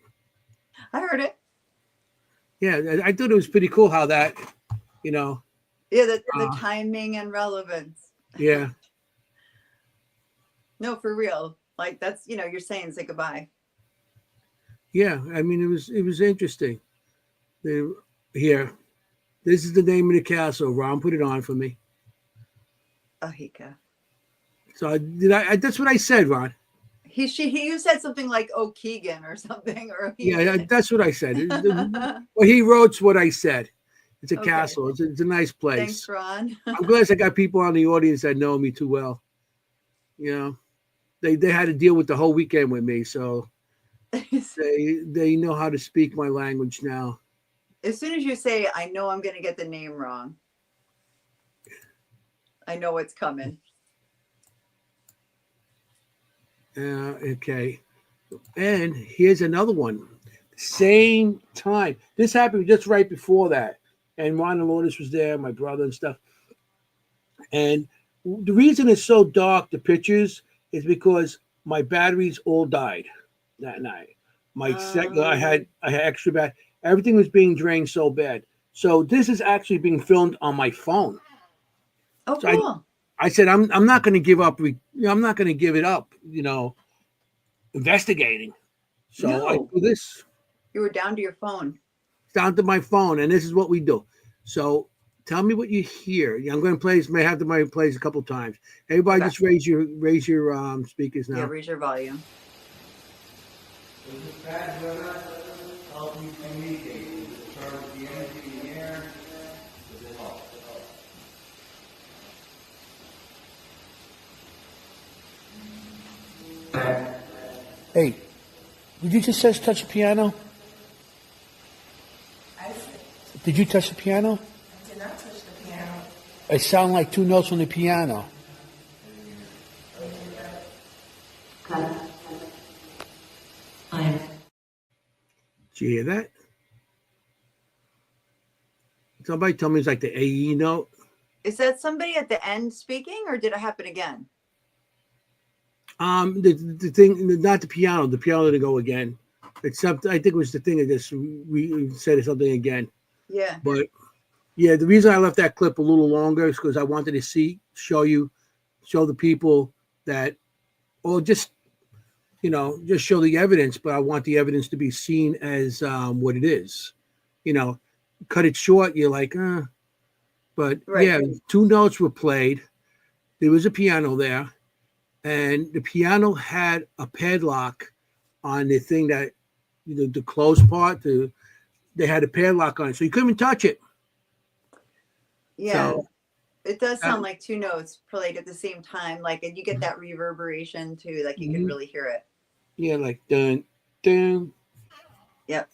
I heard it. Yeah, I thought it was pretty cool how that, you know. Yeah, the timing and relevance. Yeah. No, for real. Like that's, you're saying say goodbye. Yeah, I mean it was interesting. Here, this is the name of the castle. Ron put it on for me. Ahika. So that's what I said, Ron. You said something like O'Keegan or something, or Yeah, that's what I said. What he wrote's what I said. It's a Okay. castle. It's a nice place. Thanks, Ron. I'm glad I got people on the audience that know me too well. You know, they had to deal with the whole weekend with me, so they know how to speak my language now. As soon as you say, I know I'm going to get the name wrong. I know what's coming. Okay. And here's another one. Same time. This happened just right before that. And Ron and Lourdes was there, my brother and stuff. And the reason it's so dark, the pictures, is because my batteries all died that night. I had extra bad. Everything was being drained so bad. So this is actually being filmed on my phone. Oh, so cool. I said I'm not going to give up. I'm not going to give it up. Investigating. So I do this. You were down to your phone. Down to my phone, and this is what we do. So tell me what you hear. I'm going to play this. May have to play this a couple times. Everybody, just raise your speakers now. Yeah, raise your volume. Hey, did you just touch the piano? Did you touch the piano? I did not touch the piano. It sounded like two notes on the piano. Did you hear that? Somebody tell me it's like the AE note. Is that somebody at the end speaking, or did it happen again? The thing, not the piano. The piano didn't go again. It's something. I think it was the thing that just said something again. Yeah. But yeah, the reason I left that clip a little longer is because I wanted to show the people that, or just show the evidence. But I want the evidence to be seen as what it is. Cut it short. You're like, But right. Yeah, two notes were played. There was a piano there. And the piano had a padlock on the thing that, the close part. They had a padlock on it, so you couldn't even touch it. Yeah, so, it does sound like two notes played at the same time. Like, and you get that reverberation too. Like you can really hear it. Yeah, like dun dun. Yep.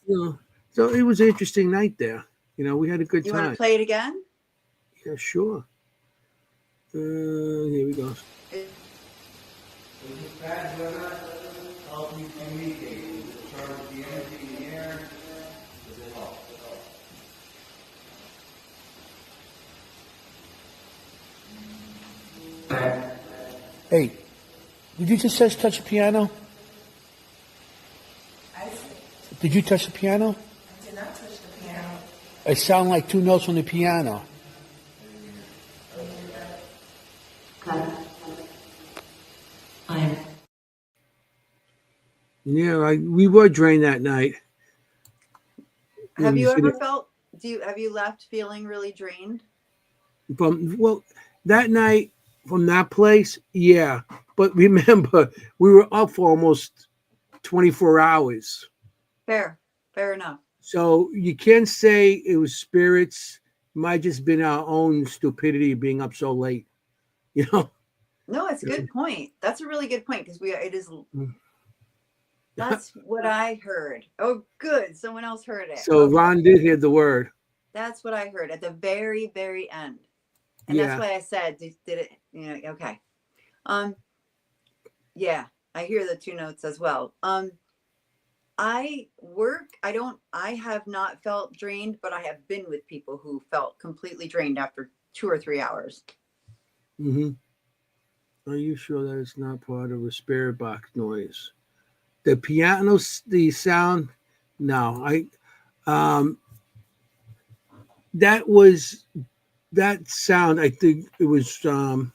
So it was an interesting night there. We had a good time. You want to play it again? Yeah, sure. Here we go. Hey, did you just touch the piano? Did you touch the piano? I did not touch the piano. It sounded like two notes on the piano. Yeah, we were drained that night. Have you ever felt? Have you left feeling really drained? That night from that place, yeah. But remember, we were up for almost 24 hours. Fair enough. So you can't say it was spirits. It might just been our own stupidity being up so late. No, it's a good point. That's a really good point because That's what I heard. Oh, good. Someone else heard it. So Okay. Ron did hear the word. That's what I heard at the very, very end. And Yeah. that's why I said, did it, you know, okay. Yeah, I hear the 2 notes as well. I have not felt drained, but I have been with people who felt completely drained after 2 or 3 hours. Mm-hmm. Are you sure that it's not part of a spirit box noise? The piano, the sound, no. That sound. I think it was. Ron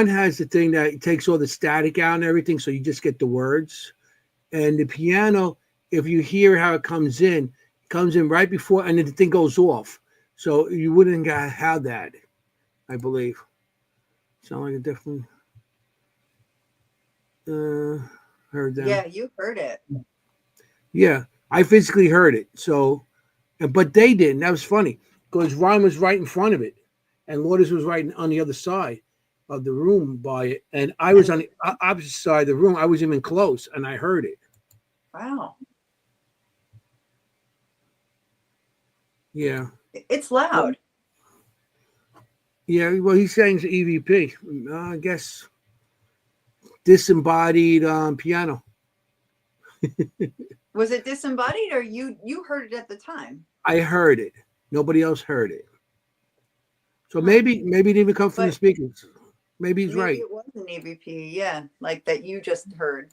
has the thing that takes all the static out and everything, so you just get the words. And the piano, if you hear how it comes in right before, and then the thing goes off. So you wouldn't have that, I believe. Sound like a different. Heard them. Yeah, you heard it. Yeah, I physically heard it. So, but they didn't. That was funny because Ron was right in front of it, and Lourdes was right on the other side of the room by it, and I was on the opposite side of the room. I was even close, and I heard it. Wow. Yeah. It's loud. Yeah. Well, he's saying it's EVP. I guess disembodied piano. Was it disembodied or you heard it at the time? I heard it. Nobody else heard it. So maybe it didn't even come from the speakers. Maybe he's right. Maybe it was an EVP, yeah, like that you just heard.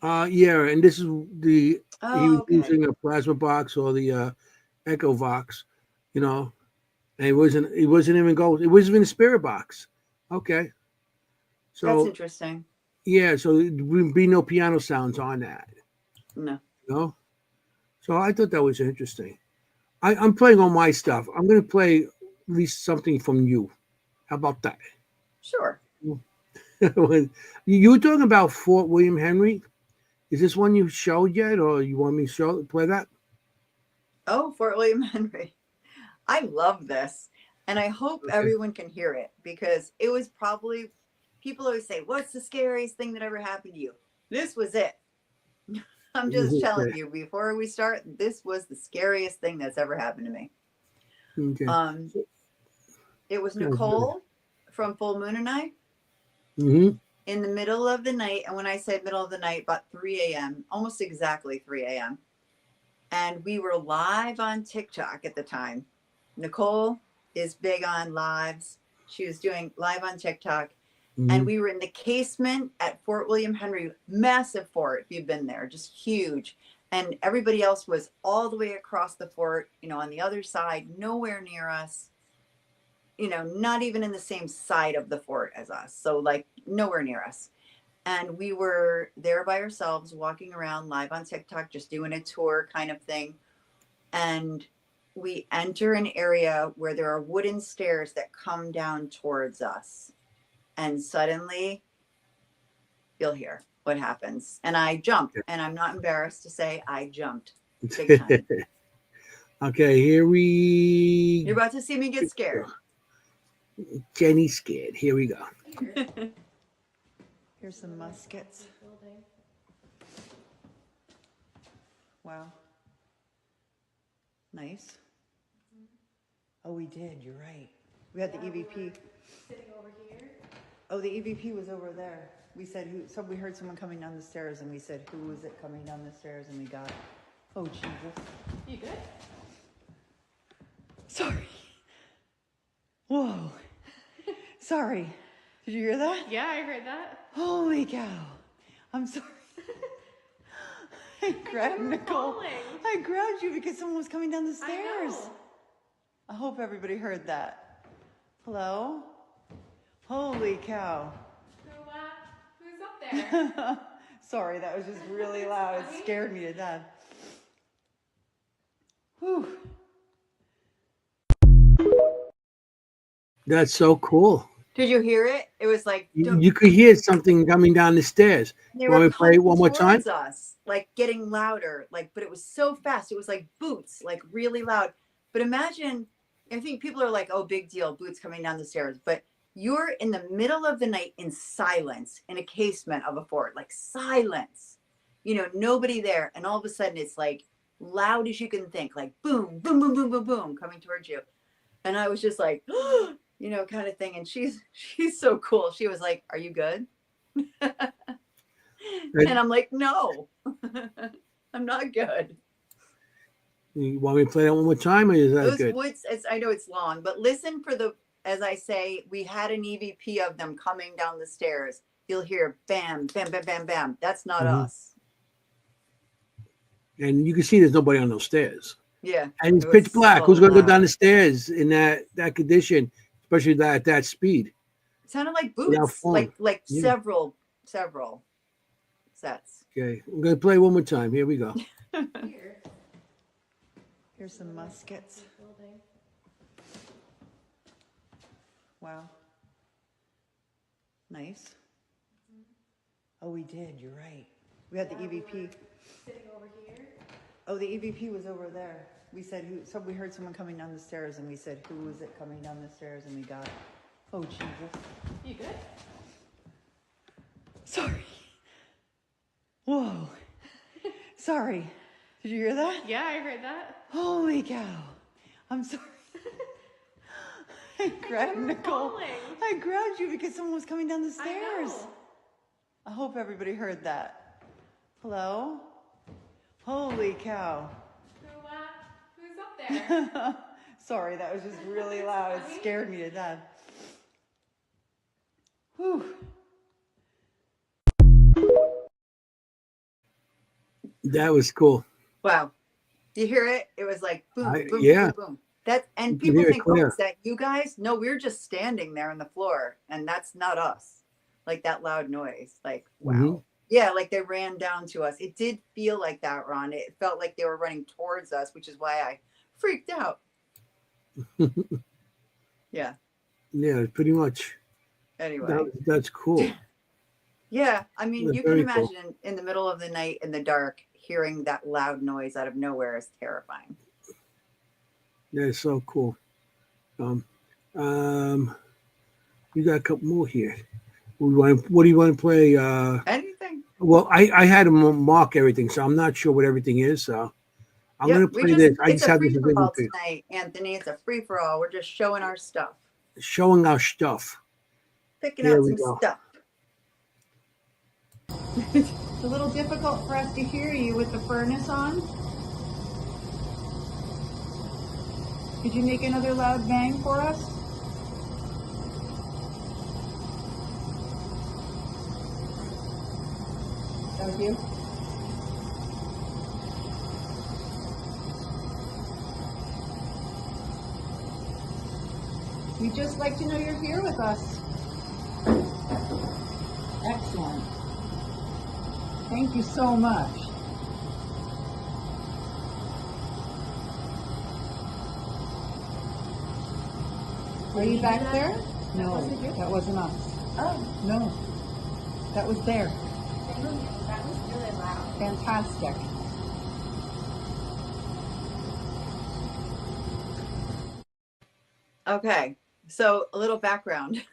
Yeah, and this is he was okay. using a plasma box or the Echo Vox, you know, and it wasn't even gold. It wasn't even a spirit box. Okay. So that's interesting. Yeah, so there would be no piano sounds on that. No. No? So I thought that was interesting. I'm playing all my stuff. I'm going to play at least something from you. How about that? Sure. You were talking about Fort William Henry. Is this one you showed yet, or you want me to play that? Oh, Fort William Henry. I love this. And I hope everyone can hear it because it was probably, people always say, what's the scariest thing that ever happened to you? This was it. I'm just telling you, before we start, this was the scariest thing that's ever happened to me. Okay. It was Nicole from Full Moon and I in the middle of the night. And when I say middle of the night, about 3 a.m., almost exactly 3 a.m. And we were live on TikTok at the time. Nicole is big on lives. She was doing live on TikTok. And we were in the casement at Fort William Henry, massive fort, if you've been there, just huge. And everybody else was all the way across the fort, you know, on the other side, nowhere near us, you know, not even in the same side of the fort as us. So like nowhere near us. And we were there by ourselves, walking around live on TikTok, just doing a tour kind of thing. And we enter an area where there are wooden stairs that come down towards us. And suddenly you'll hear what happens. And I jumped, and I'm not embarrassed to say I jumped big time. Okay, here we... You're about to see me get scared. Jenny's scared. Here we go. Here's some muskets. Wow. Nice. Oh, we did. You're right. We had the EVP. Sitting over here. Oh, the EVP was over there. We said who? So we heard someone coming down the stairs, and we said, "Who was it coming down the stairs?" And we got. Oh Jesus! You good? Sorry. Whoa. Sorry. Did you hear that? Yeah, I heard that. Holy cow! I'm sorry. I grabbed Nicole. Falling. I grabbed you because someone was coming down the stairs. I know. I hope everybody heard that. Hello? Holy cow. Who's up there? Sorry, that was just really loud. It scared me to death. Whew. That's so cool. Did you hear it? It was like You could hear something coming down the stairs. they Want me were to play it one more time? towards us, like getting louder, like, but it was so fast. It was like boots, like really loud. But imagine, I think people are like, "Oh, big deal, boots coming down the stairs," but you're in the middle of the night in silence in a casement of a fort, like silence, nobody there. And all of a sudden it's like loud as you can think, like boom, boom, boom, boom, boom, boom, coming towards you. And I was just like, kind of thing. And she's so cool. She was like, "Are you good?" And I'm like, "No, I'm not good." You want me to play that one more time, or is that Those good? woods, I know it's long, but listen for as I say, we had an EVP of them coming down the stairs. You'll hear bam, bam, bam, bam, bam. That's not us. And you can see there's nobody on those stairs. Yeah. And it's it was pitch black. so Who's going to go loud. down the stairs in that condition, especially at that speed? It sounded like Without boots, falling. like Yeah. several sets. Okay, I'm going to play one more time. Here we go. Here. Here's some muskets. Building. Wow. Nice. Oh, we did. You're right. We had the EVP. Sitting over here. Oh, the EVP was over there. We said who? So we heard someone coming down the stairs, and we said, "Who is it coming down the stairs?" And we got. Oh Jesus. You good? Sorry. Whoa. Sorry. Did you hear that? Yeah, I heard that. Holy cow. I'm sorry. I grabbed you were Nicole. falling. I grabbed you because someone was coming down the stairs. I know. I hope everybody heard that. Hello? Holy cow. Who's up there? Sorry, that was just really loud. It scared me to death. Whew. That was cool. Wow. Do you hear it? It was like boom, boom, yeah. boom, boom. And You can people hear it think, "Oh, clear. is that you guys?" No, we're just standing there on the floor, and that's not us. Like that loud noise. Like, wow. Mhm. Yeah, like they ran down to us. It did feel like that, Ron. It felt like they were running towards us, which is why I freaked out. Yeah. Yeah, pretty much. Anyway. That's cool. Yeah. I mean, That's you can very imagine cool. in the middle of the night in the dark, hearing that loud noise out of nowhere is terrifying. Yeah, it's so cool. You got a couple more here. What do you want to play? Anything. Well, I had to mark everything, so I'm not sure what everything is. So I'm going to play this. I It's just a have this free for all available. tonight, Anthony. It's a free for all. We're just showing our stuff, Showing our stuff. picking There out we some go. stuff. It's a little difficult for us to hear you with the furnace on. Could you make another loud bang for us? That was you? We'd just like to know you're here with us. Excellent. Thank you so much. Were you back there? No, that wasn't us. Oh, No, that was there. that was really loud. Fantastic. Okay, so a little background.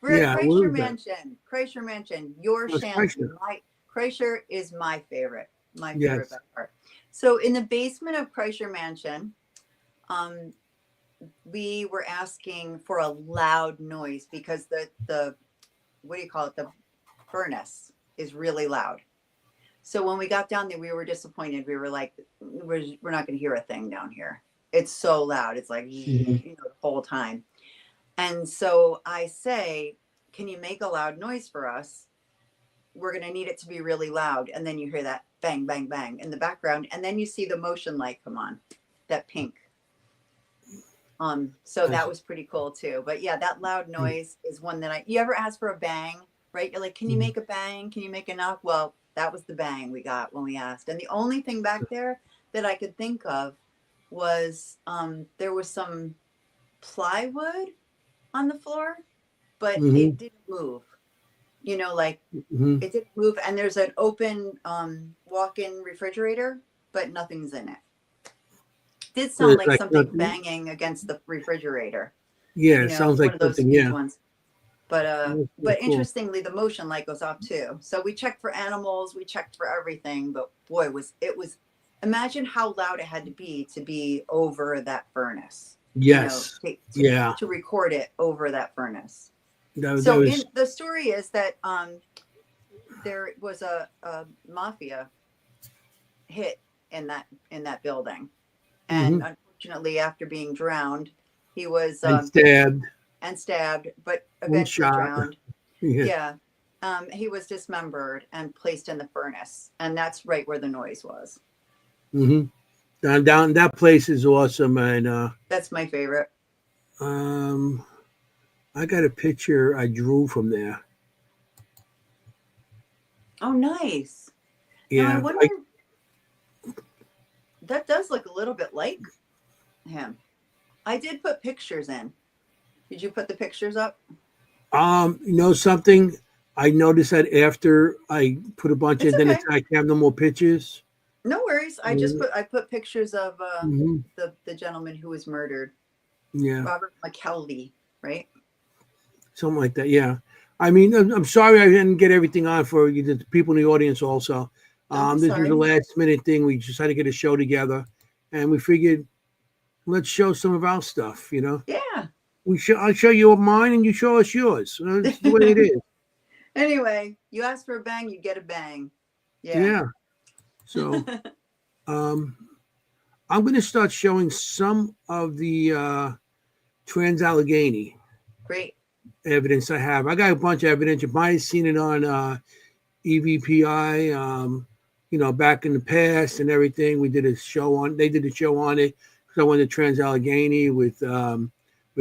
We're Yeah, at what Kreischer is that? Mansion. Kreischer Mansion, your What's shanty. Kreischer? Kreischer is my favorite. My Yes. favorite best part. So in the basement of Kreischer Mansion, we were asking for a loud noise because the what do you call it? The furnace is really loud. So when we got down there, we were disappointed. We were like, we're not going to hear a thing down here. It's so loud. It's like, the whole time. And so I say, can you make a loud noise for us? We're going to need it to be really loud. And then you hear that bang, bang, bang in the background. And then you see the motion light come on, that pink. So that was pretty cool too. But yeah, that loud noise is one that you ever ask for a bang, right? You're like, can you make a bang? Can you make a knock? Well, that was the bang we got when we asked. And the only thing back there that I could think of was there was some plywood on the floor, but it didn't move. Like it didn't move. And there's an open walk-in refrigerator, but nothing's in it. Did sound like something banging against the refrigerator. Yeah, it sounds like one of those something. huge Yeah. ones. But Cool. interestingly, the motion light goes off too. So we checked for animals, we checked for everything, but boy, it was. Imagine how loud it had to be over that furnace. Yes. You know, Yeah. to record it over that furnace. That So was, the story is that there was a mafia hit in that building, and unfortunately, after being drowned, he was and stabbed, but and eventually shot. drowned. Yeah. Yeah. He was dismembered and placed in the furnace, and that's right where the noise was. Mm-hmm. Down that place is awesome, and That's my favorite. I got a picture I drew from there. Oh, nice. Now I Yeah, wonder. That does look a little bit like him. I did put pictures in. Did you put the pictures up? you know something? I noticed that after I put a bunch It's in, then okay. I have no more pictures. No worries. I put pictures of Mm-hmm. the gentleman who was murdered, Yeah, Robert McKelvey, right? something like that. Yeah, I mean, I'm sorry I didn't get everything on for you, the people in the audience. Also, Don't be this was sorry. a last minute thing. We just had to get a show together, and we figured let's show some of our stuff. You know, Yeah. I'll show you mine, and you show us yours. That's the way it is. Anyway, you ask for a bang, you get a bang. Yeah. Yeah. So, I'm going to start showing some of the Trans-Allegheny Great. evidence I have. I got a bunch of evidence. You might have seen it on EVPI, you know, back in the past and everything. They did a show on it. So I went to Trans-Allegheny with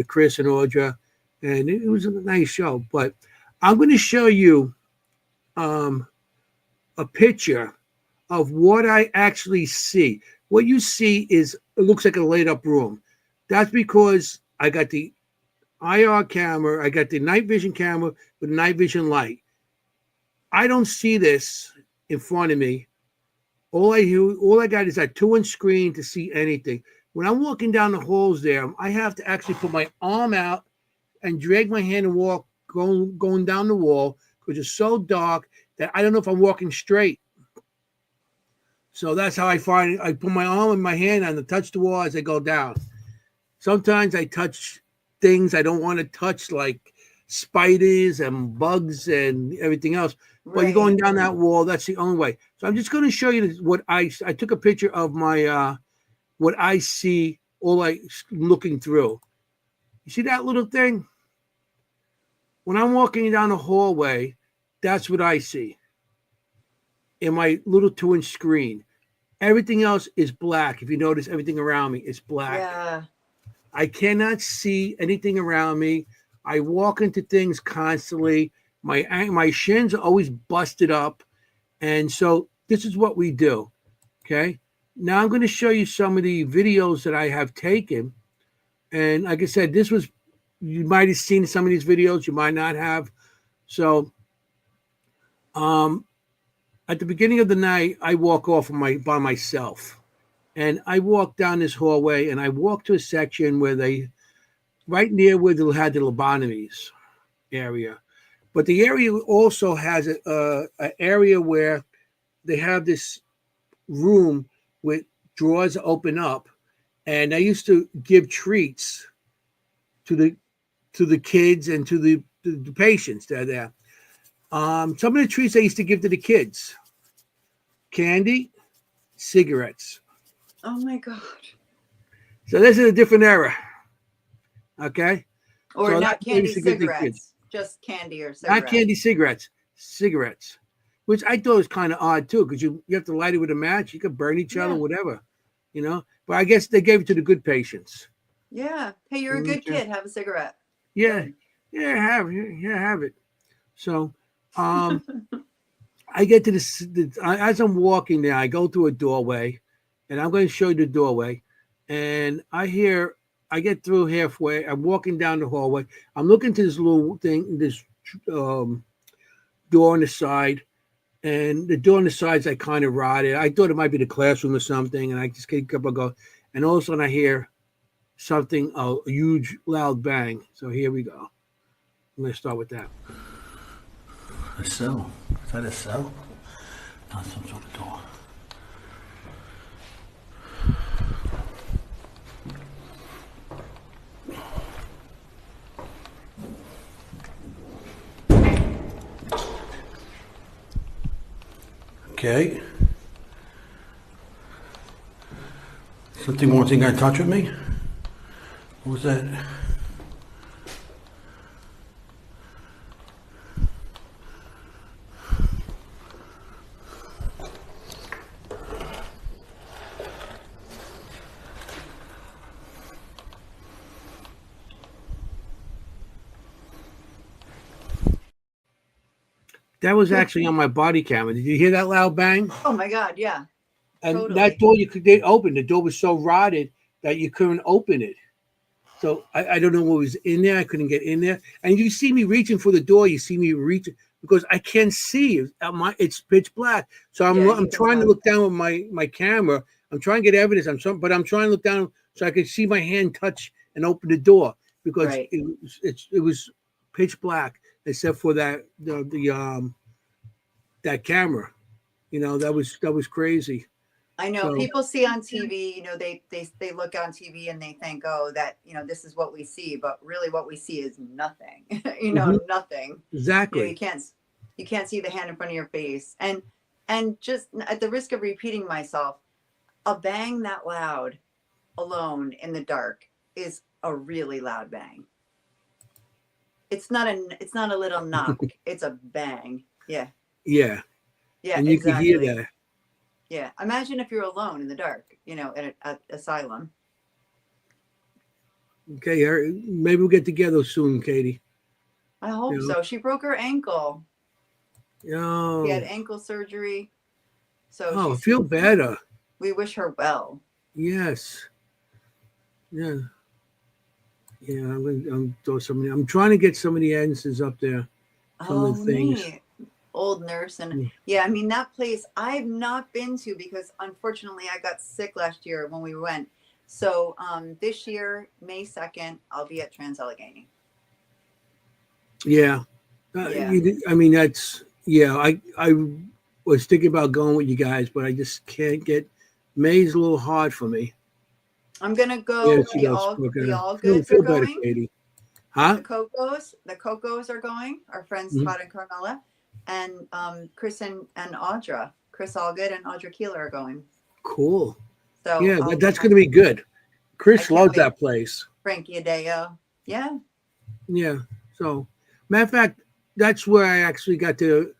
Chris and Audra, and it was a nice show. But I'm going to show you a picture of what I actually see. What you see it looks like a laid up room. That's because I got the IR camera, I got the night vision camera with night vision light. I don't see this in front of me. All I got is that 2-inch screen to see anything. When I'm walking down the halls there, I have to actually put my arm out and drag my hand and walk going down the wall because it's so dark that I don't know if I'm walking straight. So that's how I put my arm and my hand on to touch the wall as I go down. Sometimes I touch things I don't want to touch, like spiders and bugs and everything else. But you're going down that wall, that's the only way. So I'm just going to show you what I took a picture of my what I see looking through. You see that little thing? When I'm walking down the hallway, that's what I see in my little 2-inch screen. Everything else is black. If you notice, everything around me is black. Yeah. I cannot see anything around me. I walk into things constantly. My shins are always busted up. And so this is what we do. Okay. Now I'm going to show you some of the videos that I have taken. And like I said, you might have seen some of these videos, you might not have. So at the beginning of the night, I walk off by myself. And I walk down this hallway and I walk to a section right near where they had the lobotomies area. But the area also has an area where they have this room with drawers open up. And I used to give treats to the kids and to the patients that are there. Some of the treats I used to give to the kids: candy, cigarettes. Oh my God. So this is a different era. Okay. Or So not that's what I candy used to give the kids. cigarettes, just candy or cigarettes. Not candy, cigarettes, which I thought was kind of odd too, because you have to light it with a match. You could burn each other, whatever, you know. But I guess they gave it to the good patients. Yeah. Hey, you're a good kid. Have a cigarette. Yeah, have it. So, I get to this as I'm walking there. I go through a doorway, and I'm going to show you the doorway. And I get through halfway. I'm walking down the hallway. I'm looking to this little thing, this door on the side, and the door on the sides I kind of rotted. I thought it might be the classroom or something, and I just keep up and go. And all of a sudden I hear something, a huge loud bang. So here we go. I'm going to start with that. A cell. Is that a cell? Not some sort of door. Okay. Something more thing got in touch with me? What was that? That was actually on my body camera. Did you hear that loud bang? Oh my God, yeah. And Totally. that door they open. The door was so rotted that you couldn't open it. So I don't know what was in there. I couldn't get in there. And you see me reaching for the door. You see me reaching because I can't see. It's pitch black. So I'm Yeah, you I'm can trying to tell. look down with my camera. I'm trying to get evidence. But I'm trying to look down so I could see my hand touch and open the door because Right. it was pitch black except for that that camera. You know, that was crazy. I know So people see on TV, you know, they look on TV and they think, oh, that, you know, this is what we see, but really what we see is nothing. You know, nothing. You know, exactly. you can't see the hand in front of your face. And just at the risk of repeating myself, a bang that loud alone in the dark is a really loud bang. It's not a little knock. It's a bang. Yeah. Yeah. Yeah. And you exactly. can hear that. Yeah. Imagine if you're alone in the dark, you know, in an asylum. Okay, maybe we'll get together soon, Katie. I hope You know? so. She broke her ankle. Oh, She had ankle surgery. So I feel better. we wish her well. Yes. Yeah. Yeah, I'm trying to get some of the answers up there. Some of the things. Neat. Old nurse. And yeah, I mean, that place I've not been to because unfortunately I got sick last year when we went. So this year, May 2nd, I'll be at Trans-Allegheny. Yeah. Yeah. I mean, I was thinking about going with you guys, but I just can't get. May's a little hard for me. I'm gonna go. Yeah, the all goods feel are better, going. Katie. Huh? The Cocos are going. Our friends Mhm. Todd and Carmela, and Chris and Audra. Chris Allgood and Audra Keeler are going. Cool. So Yeah, that's going to be good. Chris can't loves wait. that place. Frankie Adeo. Yeah. Yeah. So, matter of fact, that's where I actually got to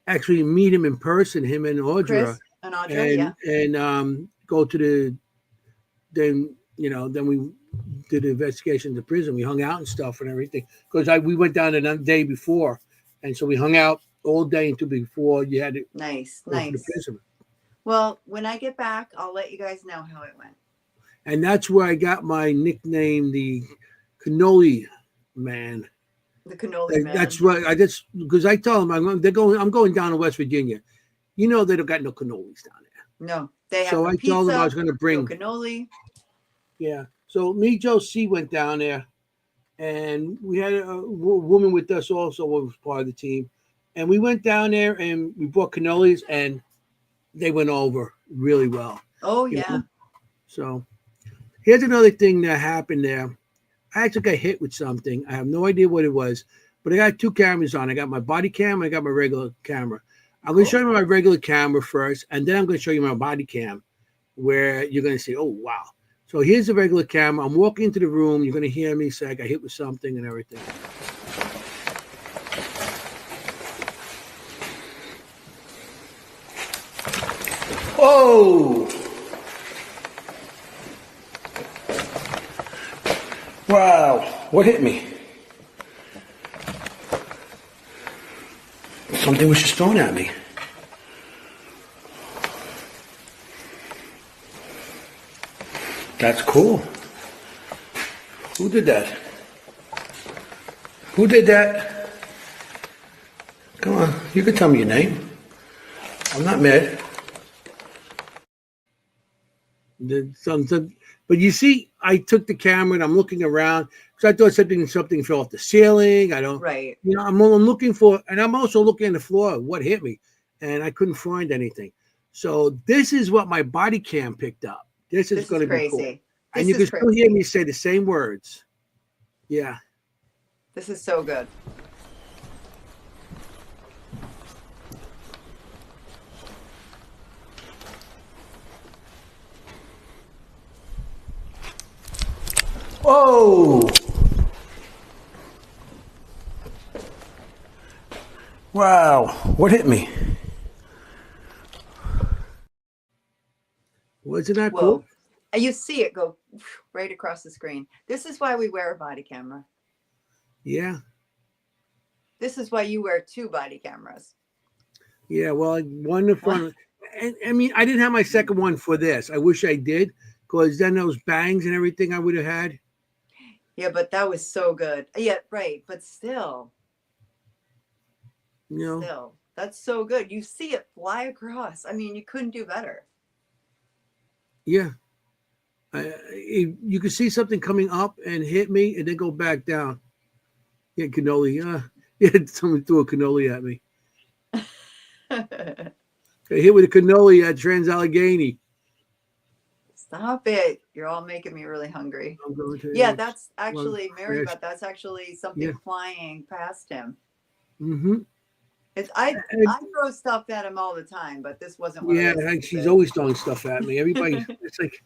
actually meet him in person, him and Audra, Chris and Audra. and go to then we did the investigation in the prison. We hung out and stuff and everything because we went down the day before, and so we hung out all day until before you had to Nice. go to the prison. Well, when I get back, I'll let you guys know how it went. And that's where I got my nickname, the Cannoli Man. The Cannoli Man. That's right. Because I tell them I'm going down to West Virginia. You know they don't got no cannolis down there. No, they have So no I pizza, told them I was going to bring no cannoli. Yeah. So me, Joe C went down there, and we had a woman with us also who was part of the team, and we went down there and we bought cannolis, and they went over really well. Oh you yeah. know? So here's another thing that happened there. I actually got hit with something. I have no idea what it was, but I got two cameras on. I got my body cam and I got my regular camera. I'm going to show you my regular camera first, and then I'm going to show you my body cam, where you're going to say, "Oh wow." So here's the regular camera. I'm walking into the room. You're going to hear me say I got hit with something and everything. Whoa! Wow, what hit me? Something was just thrown at me. That's cool. Who did that? Who did that? Come on, you can tell me your name. I'm not mad. But you see, I took the camera and I'm looking around because I thought something fell off the ceiling. I don't, Right. I'm looking for, and I'm also looking at the floor, what hit me, and I couldn't find anything. So this is what my body cam picked up. This is This going is to be cool. crazy. And This you is can still hear crazy. me say the same words. Yeah. This is so good. Whoa! Wow, what hit me? Wasn't that Whoa. cool? And you see it go right across the screen. This is why we wear a body camera. Yeah. This is why you wear 2 body cameras. Yeah. Well, one in front. And I mean, I didn't have my second one for this. I wish I did, because then those bangs and everything I would have had. Yeah, but that was so good. Yeah, right. But still, that's so good. You see it fly across. I mean, you couldn't do better. Yeah. You could see something coming up and hit me and then go back down. Yeah, cannoli. Yeah, someone threw a cannoli at me. I hit with a cannoli at Trans Allegheny. Stop it. You're all making me really hungry. I'm going to. Yeah, that's actually Mary, crash. but that's actually something flying past him. Mm-hmm. I throw stuff at him all the time, but this wasn't one Yeah, of those. she's always throwing stuff at me. Everybody, it's like,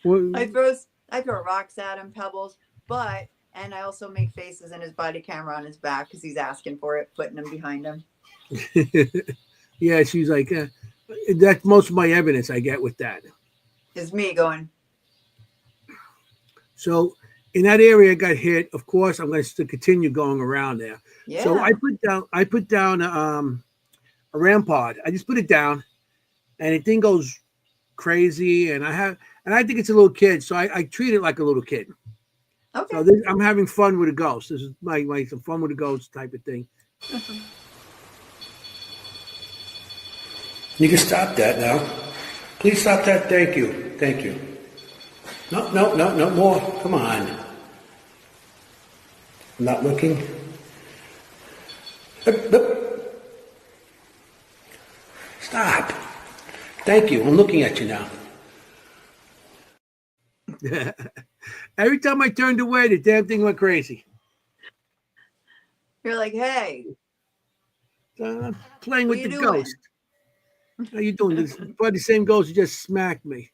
I throw rocks at him, pebbles, and I also make faces in his body camera on his back because he's asking for it, putting them behind him. Yeah, she's like, that's most of my evidence I get with that. Is me going. So in that area I got hit. Of course, I'm going to continue going around there. Yeah. So I put down a RAM pod. I just put it down, and the thing goes crazy. And I think it's a little kid, so I treat it like a little kid. Okay. So I'm having fun with a ghost. This is my some fun with a ghost type of thing. You can stop that now. Please stop that. Thank you. Thank you. No more. Come on. I'm not looking. Stop. Thank you. I'm looking at you now. Every time I turned away, the damn thing went crazy. You're like, hey. I'm playing with the doing? ghost. How you doing? This probably the same ghost who just smacked me.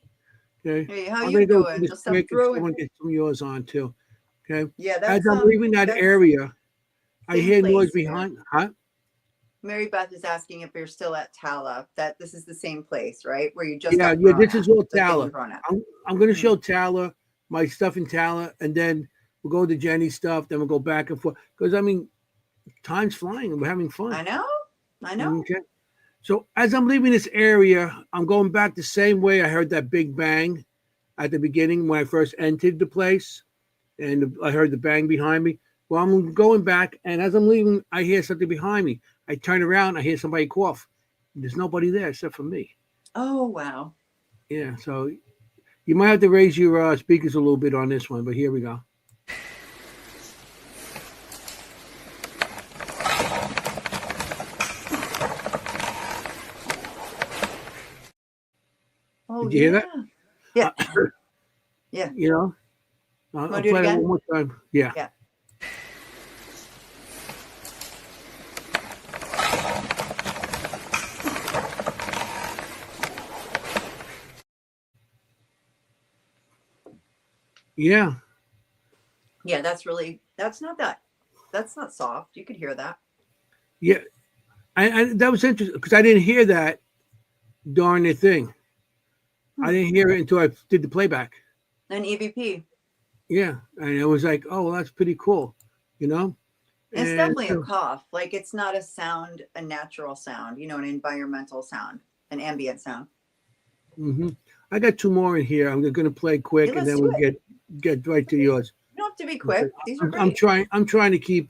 Okay. Hey, how I'm you gonna doing? Go Just stop quick and throwing. someone get some of yours on too. Okay. Yeah, that's as I'm leaving that area, I hear noise behind. Huh? Mary Beth is asking if you're still at Tala. That this is the same place, right? Where you just Yeah. This is all Tala. I'm going to show Tala my stuff in Tala, and then we'll go to Jenny's stuff. Then we'll go back and forth because I mean, time's flying and we're having fun. I know. Okay. So as I'm leaving this area, I'm going back the same way I heard that big bang at the beginning when I first entered the place, and I heard the bang behind me. Well, I'm going back, and as I'm leaving, I hear something behind me. I turn around, I hear somebody cough. There's nobody there except for me. Oh, wow. Yeah, so you might have to raise your speakers a little bit on this one, but here we go. Oh, Did you hear that? Yeah. Yeah. You know? I'll play it one more time. Yeah. Yeah. Yeah. Yeah, that's not soft. You could hear that. Yeah. I that was interesting because I didn't hear that during the thing. I didn't hear it until I did the playback. An EVP. Yeah. And it was like, oh, well, that's pretty cool. You know? It's definitely a cough. Like it's not a sound, a natural sound, an environmental sound, an ambient sound. Mm-hmm. I got 2 more in here. I'm going to play quick, and then we'll get right to yours. You don't have to be quick. These are great. I'm trying to keep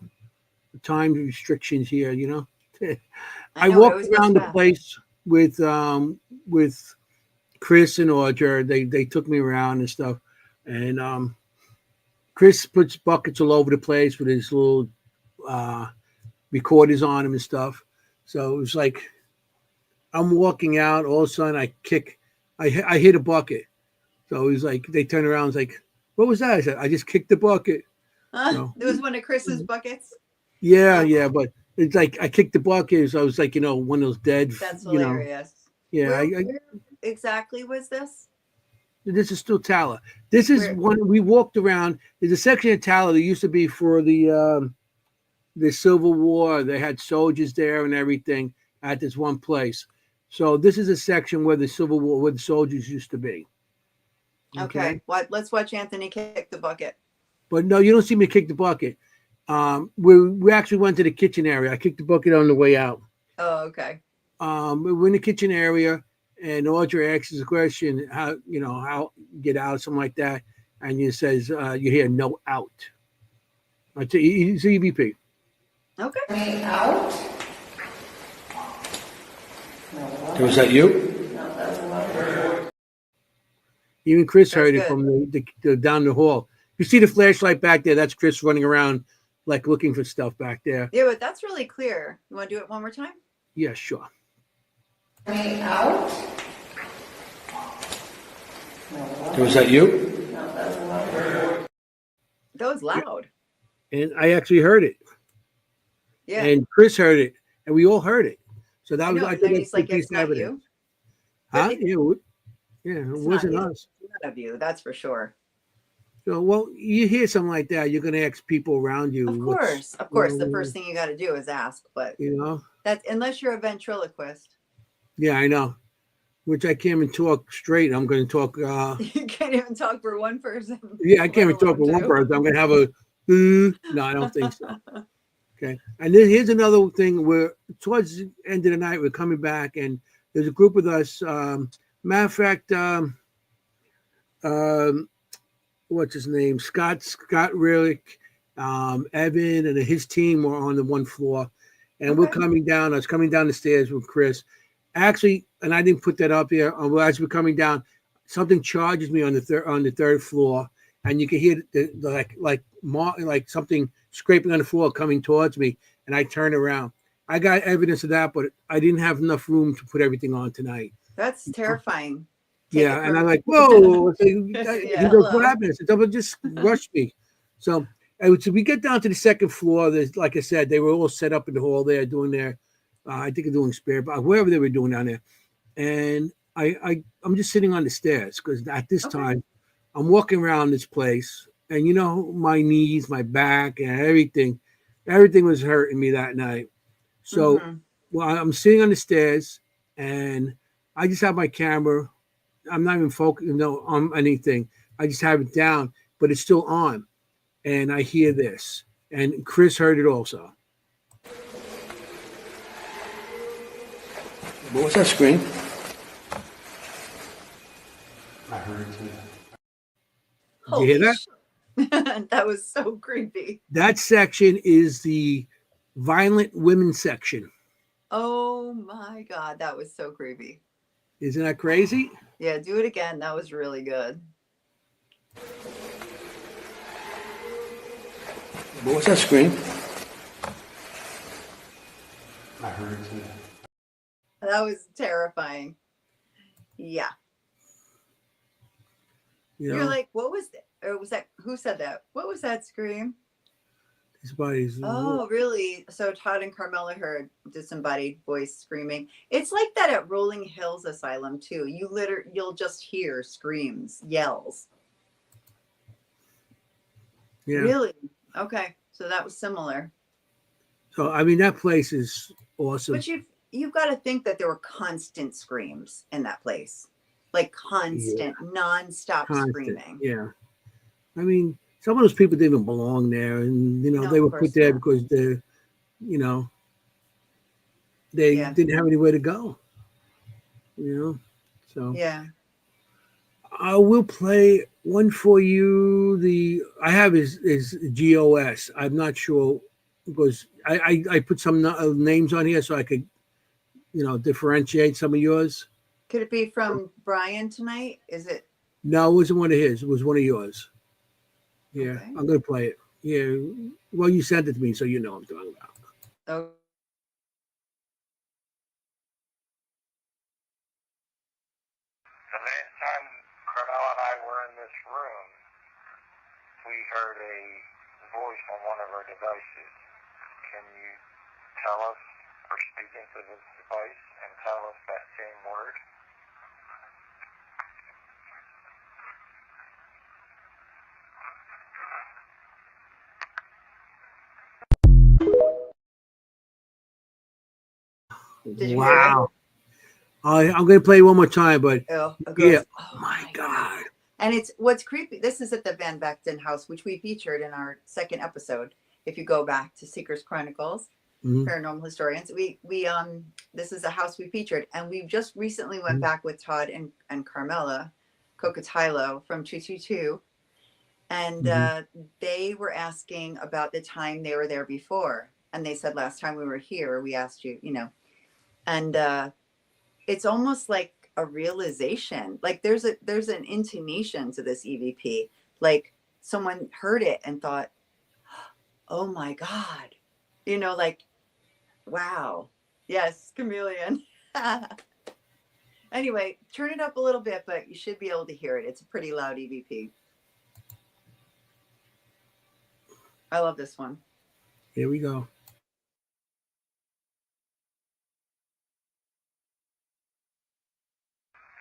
time restrictions here. I walked around the place with Chris and Audra. They took me around and stuff. And Chris puts buckets all over the place with his little uh, recorders on him and stuff. So it was like I'm walking out. All of a sudden, I hit a bucket. So he's like, they turn around. It's like, what was that? I said, I just kicked the bucket. So, It was one of Chris's buckets. yeah, but it's like I kicked the bucket. So I was like, one of those dead. That's you know, hilarious. yeah. Where exactly was this? This is still Tala. This is Where? one we walked around. There's a section of Tala that used to be for the Civil War. They had soldiers there and everything at this one place. So this is a section where the Civil War, where the soldiers used to be. Okay. Let's watch Anthony kick the bucket. But no, you don't see me kick the bucket. We actually went to the kitchen area. I kicked the bucket on the way out. Oh, okay. We're in the kitchen area, and Audrey asks a question, how get out, something like that, and he says, you hear no out. I tell you, he's EVP. Okay. Out? Was that you? Even Chris That's heard it good. from the down the hall. You see the flashlight back there? That's Chris running around like looking for stuff back there. Yeah, but that's really clear. You want to do it one more time? Yeah, sure. Out? Was that you? That was loud. And I actually heard it. Yeah. And Chris heard it, and we all heard it. So that I was know. I And think then that's he's like, the piece it's of not evidence. you. Huh? But It It's wasn't not, us. it's not of you, that's for sure. So, well, you hear something like that, you're going to ask people around you. Of what's course. going The on, first thing you got to do is ask. But you know. that's unless you're a ventriloquist, Yeah, I know. Which I can't even talk straight. I'm going to talk. you can't even talk for one person. Yeah, I can't even let talk for alone one two. person. I'm going to have a. No, I don't think so. Okay. And then here's another thing where towards the end of the night, we're coming back, and there's a group with us. Matter of fact, what's his name? Scott Rillick, Evan, and his team were on the one floor. And we're Okay. coming down. I was coming down the stairs with Chris. Actually, and I didn't put that up here. As we're coming down, something charges me on the third floor, and you can hear like something scraping on the floor coming towards me. And I turn around. I got evidence of that, but I didn't have enough room to put everything on tonight. That's terrifying. Take Yeah, it and from- I'm like, whoa. He Yeah, goes, what hello. happened? I said, someone just rushed me. So we get down to the second floor. There's, like I said, they were all set up in the hall there doing their, I think they're doing spare, but whatever they were doing down there. And I'm just sitting on the stairs because at this time I'm walking around this place, and my knees, my back, and everything was hurting me that night. So Mhm. well, I'm sitting on the stairs, and I just have my camera. I'm not even focusing on anything. I just have it down, but it's still on. And I hear this. And Chris heard it also. What was that scream? I heard it too. Did you hear that? Shit. That was so creepy. That section is the violent women section. Oh my God, that was so creepy. Isn't that crazy? Yeah, do it again. That was really good. What was that scream? I heard it too. That was terrifying. Yeah. You're like, what was that? Or was that, who said that? What was that scream? Somebody's. Oh, really? So Todd and Carmela heard disembodied voice screaming. It's like that at Rolling Hills Asylum too. You'll just hear screams, yells. Yeah. Really? Okay. So that was similar. So I mean, that place is awesome. But you've got to think that there were constant screams in that place. Like constant, non-stop screaming. Yeah. I mean, some of those people didn't even belong there, and No, they of were course put there not. because they Yeah. didn't have anywhere to go. So Yeah. I will play one for you. I have his GOS. I'm not sure because I put some names on here so I could differentiate some of yours. Could it be from Brian tonight? Is it? No, it wasn't one of his. It was one of yours. Yeah, Okay. I'm gonna play it. Yeah. Well, you sent it to me, so you know what I'm talking about. Oh, The last time Carmel and I were in this room, we heard a voice on one of our devices. Can you tell us or speak into this device and tell us that same word? did you hear it? Wow. I'm gonna play it one more time, but Oh, it yeah. goes, oh My God. And it's what's creepy. This is at the Van Vechten house, which we featured in our second episode. If you go back to Seekers Chronicles, Mhm. Paranormal Historians, we this is a house we featured, and we just recently went Mhm. back with Todd and Carmela Cocotilo from 222, and Mhm. they were asking about the time they were there before, and they said last time we were here, we asked you, and it's almost like a realization, like there's an intonation to this EVP, like someone heard it and thought, oh my God, like, wow, yes, chameleon. Anyway, turn it up a little bit, but you should be able to hear it. It's a pretty loud EVP. I love this one. Here we go.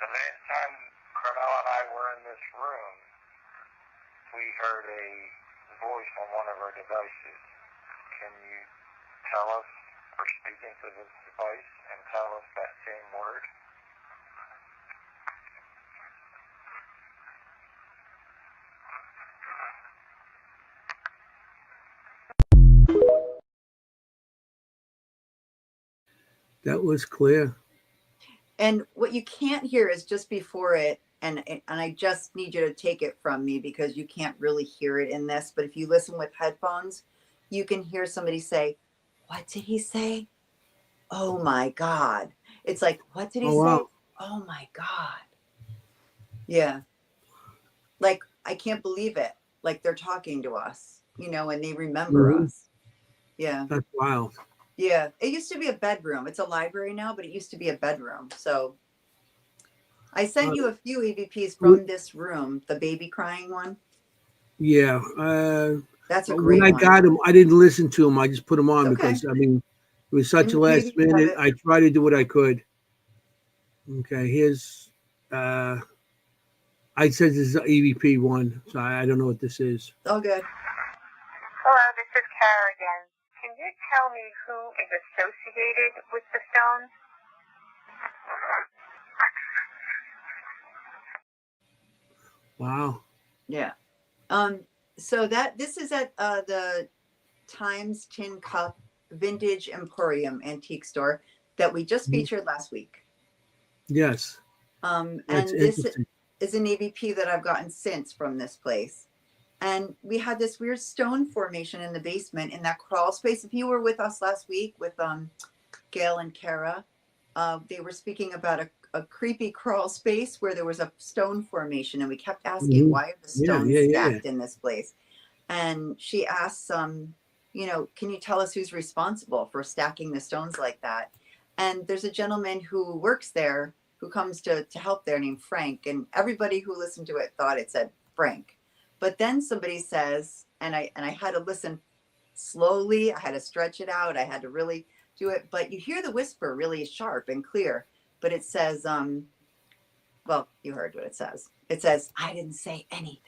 The last time Carmel and I were in this room, we heard a voice on one of our devices. Can you tell us or speak into this device and tell us that same word? That was clear. And what you can't hear is just before it, and I just need you to take it from me because you can't really hear it in this, but if you listen with headphones, you can hear somebody say, what did he say? Oh my God. It's like, what did he Oh say? wow. Oh my God. Yeah. Like, I can't believe it. Like they're talking to us, and they remember Mhm. us. Yeah. That's wild. Yeah. It used to be a bedroom. It's a library now, but it used to be a bedroom. So I sent Uh, you a few EVPs from this room, the baby crying one. yeah. That's a When great I one. got him, I didn't listen to him. I just put him on Okay. because it was such a Maybe last you have minute. it. I tried to do what I could. Okay, here's. I said this is EVP one, so I don't know what this is. All good. Hello, this is Kara again. Can you tell me who is associated with the stones? Wow. Yeah. So this is at the Times Tin Cup Vintage Emporium antique store that we just Mhm. featured last week. Yes, that's And this interesting. is an EVP that I've gotten since from this place. And we had this weird stone formation in the basement in that crawl space. If you were with us last week with Gail and Kara, they were speaking about a creepy crawl space where there was a stone formation, and we kept asking, Mhm. why are the Yeah, stones yeah, yeah, yeah. stacked in this place? And she asked can you tell us who's responsible for stacking the stones like that? And there's a gentleman who works there who comes to help there named Frank. And everybody who listened to it thought it said Frank. But then somebody says, and I had to listen slowly, I had to stretch it out, I had to really do it. But you hear the whisper really sharp and clear. But it says, well, you heard what it says. It says, I didn't say anything.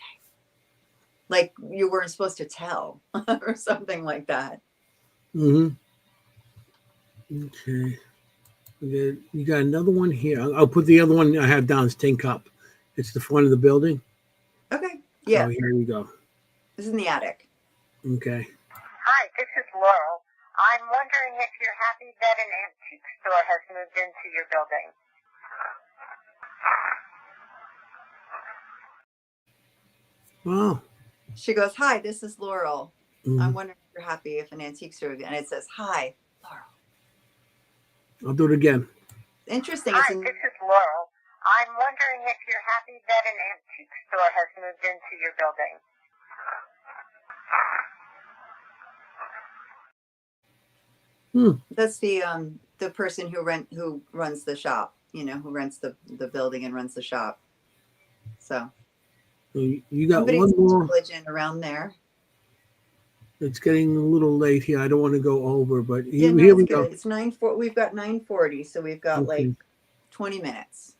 Like you weren't supposed to tell or something like that. Mm-hmm. Okay. You got another one here. I'll put the other one I have down as Tin Cup. It's the front of the building. Okay. So Yeah. here we go. This is in the attic. Okay. Hi, this is Laurel. I'm wondering if you're happy that an antique store has moved into your building. Wow. She goes, hi, this is Laurel. Mhm. I'm wondering if you're happy if an antique store, and it says, hi, Laurel. I'll do it again. Interesting. Hi, this is Laurel. I'm wondering if you're happy that an antique store has moved into your building. That's the person who runs the shop, who rents the building and runs the shop. So You got somebody's one more. religion around there. It's getting a little late here. I don't want to go over, but Yeah, no, here it's we good. go. It's 9:40. We've got 9:40, so we've got Okay. like 20 minutes.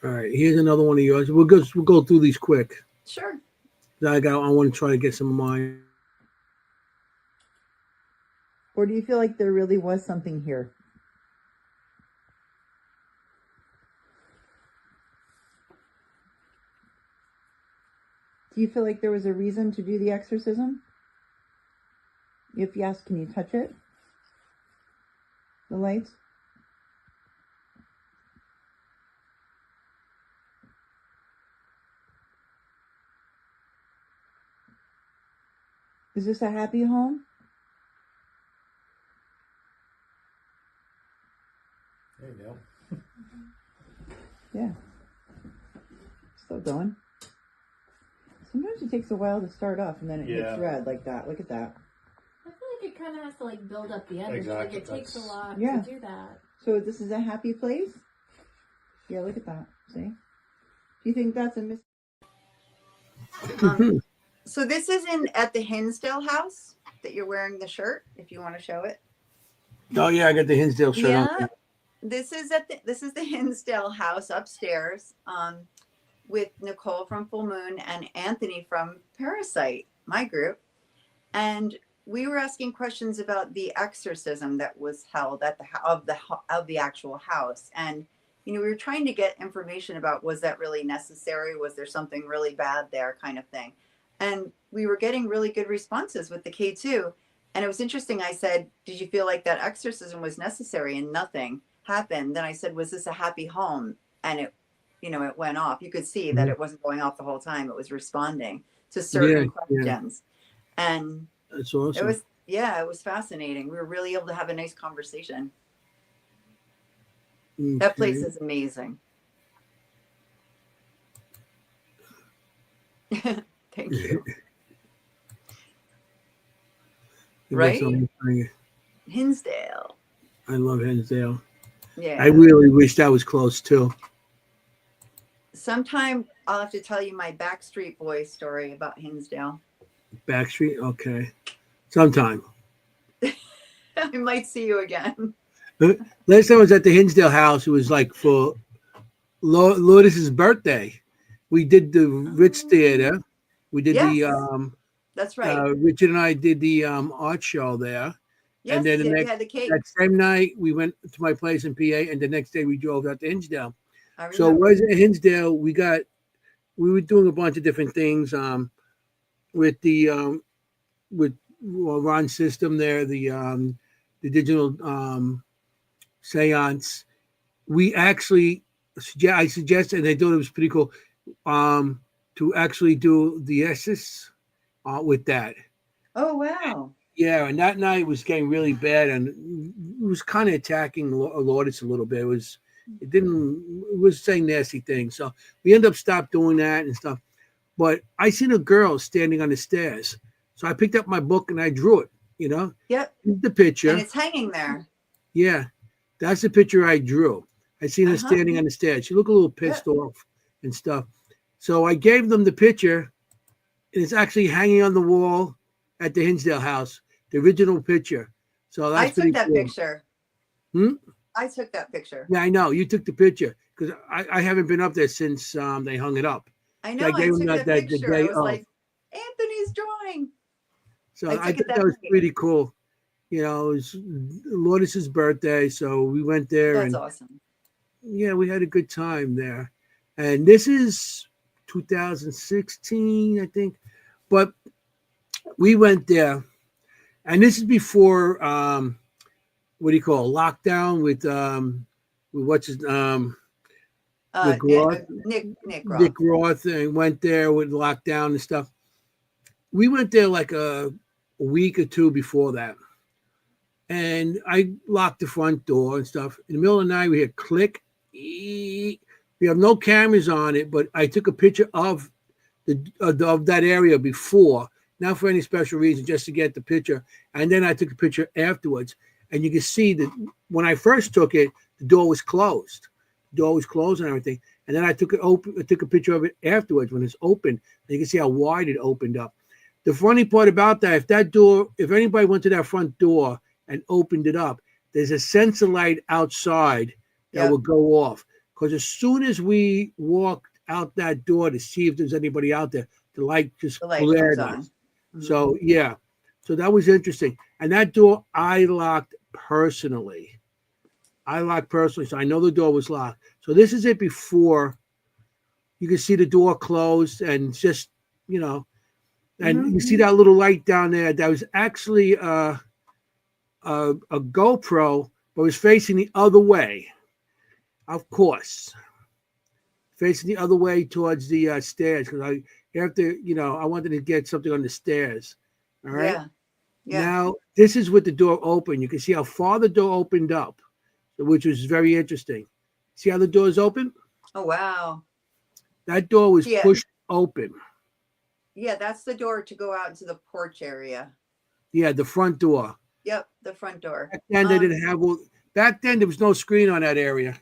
All right, here's another one of yours. We'll go through these quick. Sure. I want to try to get some of mine. Or do you feel like there really was something here? Do you feel like there was a reason to do the exorcism? If yes, can you touch it? The lights? Is this a happy home? There you go. Yeah. Still going. Sometimes it takes a while to start off and then it hits red like that. Look at that. I feel like it kind of has to like build up the energy. Exactly, Like it takes a lot Yeah. to do that. So this is a happy place? Yeah, look at that. See? Do you think that's a So this is at the Hinsdale house that you're wearing the shirt, if you want to show it. Oh yeah, I got the Hinsdale shirt on. This is the Hinsdale house upstairs, with Nicole from Full Moon and Anthony from Parasite, my group. And we were asking questions about the exorcism that was held at the actual house. And we were trying to get information about, was that really necessary? Was there something really bad there, kind of thing? And we were getting really good responses with the K2. And it was interesting. I said, did you feel like that exorcism was necessary? And nothing happened. Then I said, was this a happy home? And it went off. You could see that it wasn't going off the whole time. It was responding to certain questions. And that's awesome. It was fascinating. We were really able to have a nice conversation. Okay. That place is amazing. Thank you. Right? Hinsdale. I love Hinsdale. Yeah. I really wish that was close too. Sometime I'll have to tell you my Backstreet Boys story about Hinsdale. Backstreet? Okay. Sometime. I might see you again. Last time I was at the Hinsdale house, it was like for Lourdes' birthday. We did the Ritz Theater. We did that's right. Richard and I did the art show there. Yes, and then we had the cake. That same night, we went to my place in PA, and the next day we drove out to Hinsdale. So it was at Hinsdale. We were doing a bunch of different things with the with Ron's system there, the digital seance. We actually, I suggested, and they thought it was pretty cool, to actually do the Esses with that. Oh wow! Yeah, and that night was getting really bad, and it was kind of attacking Lourdes a little bit. It was saying nasty things. So we ended up stopped doing that and stuff. But I seen a girl standing on the stairs. So I picked up my book and I drew it, Yep. The picture. And it's hanging there. Yeah. That's the picture I drew. I seen her standing on the stairs. She looked a little pissed off and stuff. So I gave them the picture, and it's actually hanging on the wall at the Hinsdale house, the original picture. So that's I took that cool. picture. I took that picture. Yeah, I know. You took the picture because I haven't been up there since they hung it up. I know. So I took that picture. I was like, Anthony's drawing. So I think that was pretty cool. It was Lourdes' birthday, so we went there. That's awesome. Yeah, we had a good time there. And this is 2016, I think. But we went there, and this is before lockdown with what's his Nick Roth. Nick Roth, and went there with lockdown and stuff. We went there like a week or two before that, and I locked the front door and stuff. In the middle of the night, we hear click, and We have no cameras on it, but I took a picture of of that area before, not for any special reason, just to get the picture. And then I took a picture afterwards, and you can see that when I first took it, the door was closed. The door was closed and everything. And then I took a picture of it afterwards when it's open. And you can see how wide it opened up. The funny part about that, if anybody went to that front door and opened it up, there's a sensor light outside that will go off. Because as soon as we walked out that door to see if there's anybody out there, the light just glared on. Mm-hmm. So yeah, so that was interesting. And that door I locked personally. So I know the door was locked. So this is it before you can see the door closed and just, and you see that little light down there. That was actually a GoPro, but it was facing the other way. Of course, facing the other way towards the stairs because I wanted to get something on the stairs. All right. Yeah. Now this is with the door open. You can see how far the door opened up, which was very interesting. See how the door is open? Oh wow. That door was pushed open. Yeah, that's the door to go out into the porch area. Yeah, the front door. Yep, the front door. Back then they didn't have. Back then there was no screen on that area.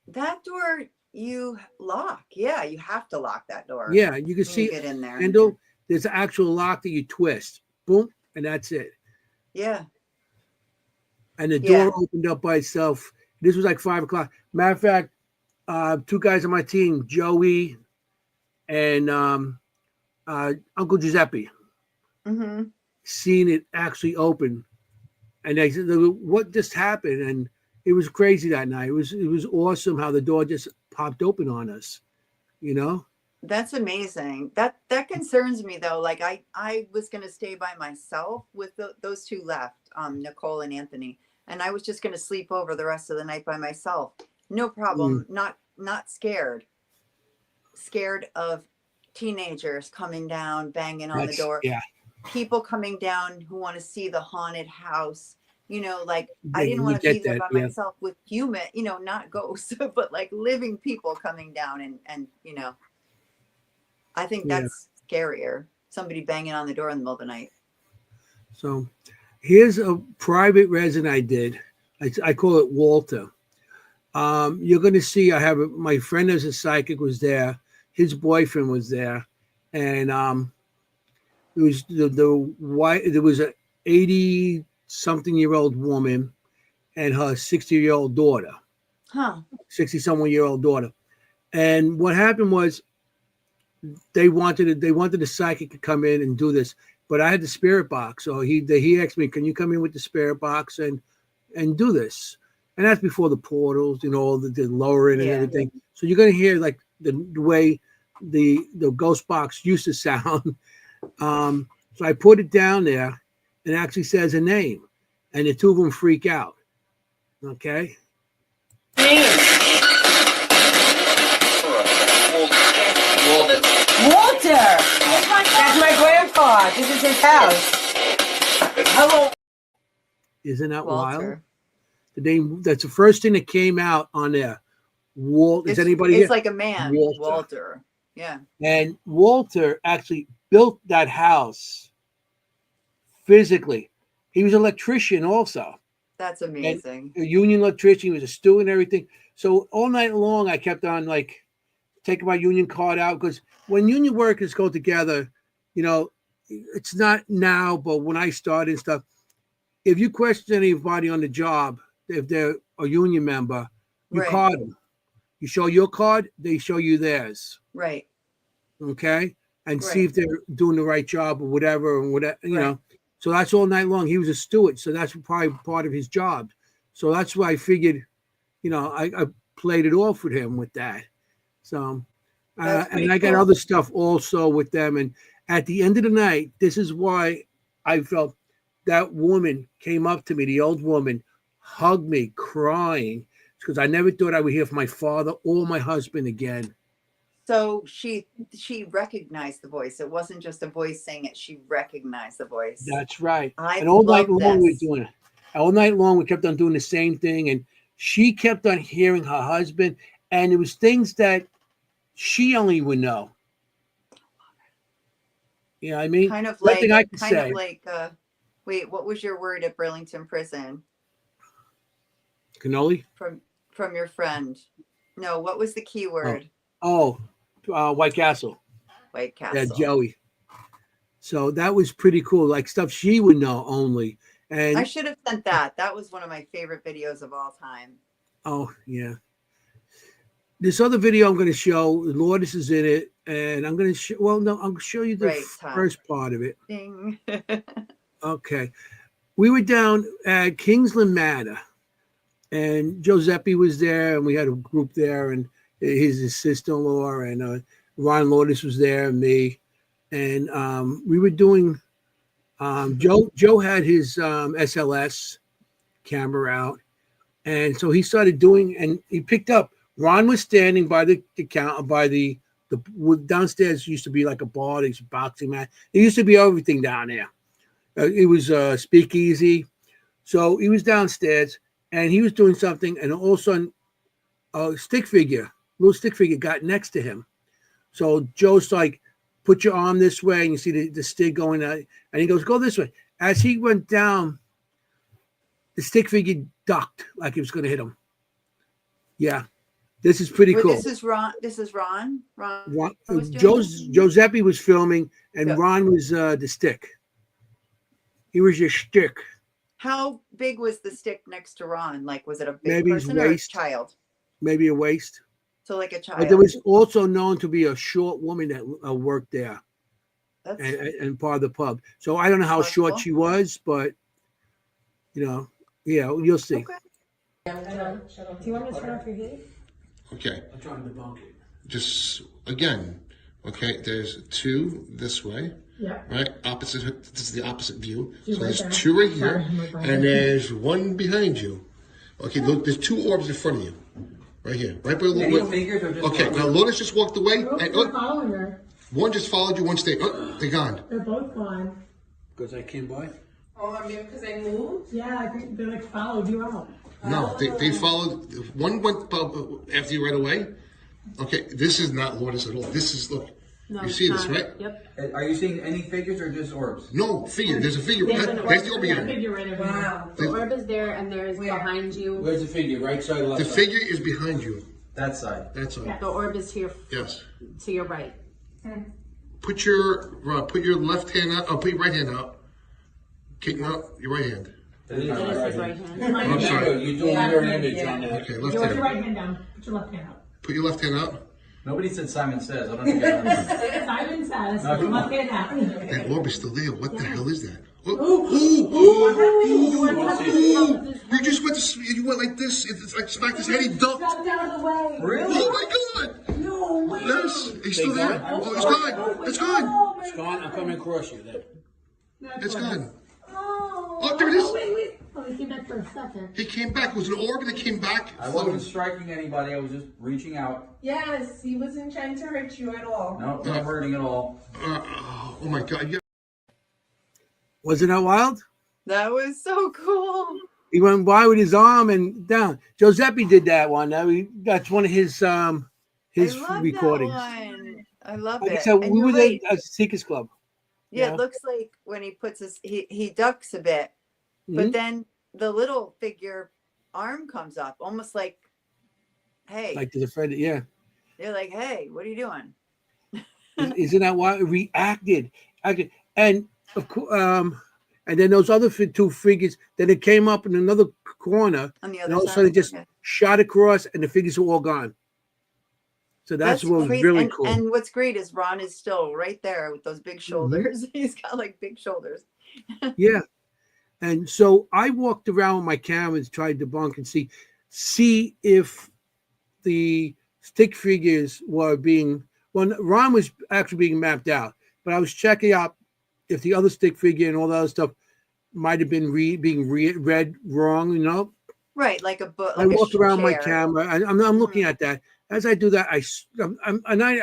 That door you lock. Yeah, you have to lock that door. Yeah, you can see get in there. Handle. There's an actual lock that you twist. Boom, and that's it. Yeah. And the door opened up by itself. This was like 5 o'clock. Matter of fact, two guys on my team, Joey and Uncle Giuseppe, seen it actually open. And they said, "What just happened?" And it was crazy that night. It was awesome how the door just popped open on us. That's amazing. That concerns me though. Like I was going to stay by myself with those two left, Nicole and Anthony, and I was just going to sleep over the rest of the night by myself. No problem. Not scared. Scared of teenagers coming down, banging on the door. Yeah. People coming down who want to see the haunted house. I didn't want to be there by myself with human, not ghosts, but like living people coming down and I think that's scarier. Somebody banging on the door in the middle of the night. So here's a private resin I did. I call it Walter. You're going to see I have my friend as a psychic was there. His boyfriend was there. And it was there was a 80-something-year-old woman and her 60-year-old daughter. 60-some-year-old daughter. And what happened was they wanted the psychic to come in and do this, but I had the spirit box. So he asked me, "Can you come in with the spirit box and do this?" And that's before the portals, the lowering and everything. So you're gonna hear like the way the ghost box used to sound. So I put it down there, and it actually says a name, and the two of them freak out. Okay. Walter! That's my grandpa. This is his house. Hello. Isn't that Walter. wild? The name, that's the first thing that came out on there. Is anybody It's here? like a man. Walter. Yeah. And Walter actually built that house physically. He was an electrician also. That's amazing. A union electrician. He was a steward and everything. So all night long, I kept on like taking my union card out because when union workers go together, it's not now, but when I started and stuff, if you question anybody on the job, if they're a union member, you card them. You show your card, they show you theirs. Right. Okay. And see if they're doing the right job or whatever, So that's all night long. He was a steward. So that's probably part of his job. So that's why I figured, I played it off with him with that. So, and I got other stuff also with them. And at the end of the night, this is why I felt that woman came up to me, the old woman, hugged me, crying, because I never thought I would hear from my father or my husband again. So she recognized the voice. It wasn't just a voice saying it. She recognized the voice. That's right. And all night long we were doing it. All night long we kept on doing the same thing. And she kept on hearing her husband. and it was things that she only would know. You know what I mean? Kind of Nothing like, I can say. wait, what was your word at Burlington Prison Cannoli? from your friend? No, what was the key word? White Castle. White Yeah, Castle. Joey. So that was pretty cool. Like stuff she would know only. And I should have sent that. That was one of my favorite videos of all time. oh yeah. This other video I'm going to show, Lourdes is in it, and I'm going to show. Well, no, I'll show you the Right, Tom. first part of it. Ding. Okay, we were down at Kingsland Manor, and Giuseppe was there, and we had a group there, and his sister-in-law, and Ron Lourdes was there, and me, and we were doing. Joe had his SLS camera out, and so he started doing, and he picked up. Ron was standing by the counter, by the downstairs used to be like a bar, there's a boxing mat. There used to be everything down there. It was a speakeasy. So he was downstairs and he was doing something, and all of a sudden a little stick figure got next to him. So Joe's like, put your arm this way, and you see the stick going out, and he goes, go this way. As he went down, the stick figure ducked like it was going to hit him. Yeah. This is pretty cool. This is Ron. This is Ron. Giuseppe was filming, and Yeah. Ron was the stick. He was your stick. How big was the stick next to Ron? Like, was it a big Maybe his person or a waist. child? Maybe a waist. So like a child. But there was also known to be a short woman that worked there That's and part of the pub. So I don't know how possible. short she was, but yeah, you'll see. Okay. Do you want me to turn off your heat? Okay. I'm trying to debunk it. Just again. Okay. There's two this way. Yeah. Right. Opposite. This is the opposite view. Two So right there's there. two right here, Sorry, my brain. and there's one behind you. Okay. Look, there's two orbs in front of you. Right here. Right by the little. figures or just Okay. Now Lourdes just walked away, Nope, and they're following her. one just followed you. One stayed. They're gone. They're both gone. Because I came by. Oh, I mean, because they moved? Yeah, I think they like followed you out. No, they followed. One went after you right away. Okay, this is not Lourdes at all. This is, look. No, You it's see this, not. right? Yep. Are you seeing any figures or just orbs? No, figure. There's a figure. There's an There's the orb. orb Yeah, again. Figure right over here. Wow. The orb is there, and there's behind you. Where's the figure? Right side or left The side? figure is behind you. That side. That's all. The orb is to Yes. your right. Put your left hand out. Oh, put your right hand out. Okay, no, your right hand. That is That my is right his right hand. hand. I'm sorry. You're doing your image on that. Okay, You left want your hand. right hand down. Put your left hand out. Put your left hand out. Nobody said Simon Says. I don't think I Simon says, No, come left on. hand out. That orb is still there. What the hell is that? Oh, you just went to, you went like this. It's like smacked his head. He ducked. Got out of the way. Really? Oh my God! No way. Yes, he's still there. Oh, it's gone. It's gone. Oh, my It's gone. I'm coming across you then. It's gone. Oh, Oh, there it is. wait. Oh, he came back for a second. He came back. It was an orb that came back. I wasn't striking anybody. I was just reaching out. Yes, he wasn't trying to hurt you at all. No, not hurting at all. Oh my God! Yeah. Wasn't that wild? That was so cool. He went by with his arm and down. Giuseppe did that one. That's one of his I love recordings. that one. I love Like I it. said, And we you're were there right. at Seekers Club. Yeah, Yeah. it looks like when he puts his he ducks a bit, but Mhm. then the little figure arm comes up, almost like, hey, Like there's a friend. Yeah. you're like, hey, what are you doing? Isn't that why it reacted? And of course, and then those other two figures. Then it came up in another corner, On the and other all of a side. sudden it just Okay. shot across, and the figures were all gone. So that's what was crazy. really and, cool. And what's great is Ron is still right there with those big shoulders. He's got like big shoulders. Yeah. And so I walked around with my camera and tried to debunk and see if the stick figures were Ron was actually being mapped out, but I was checking out if the other stick figure and all the other stuff might have been being read wrong, Right, like a book. I Like walked a around my chair. camera and I'm looking at that. As I do that, I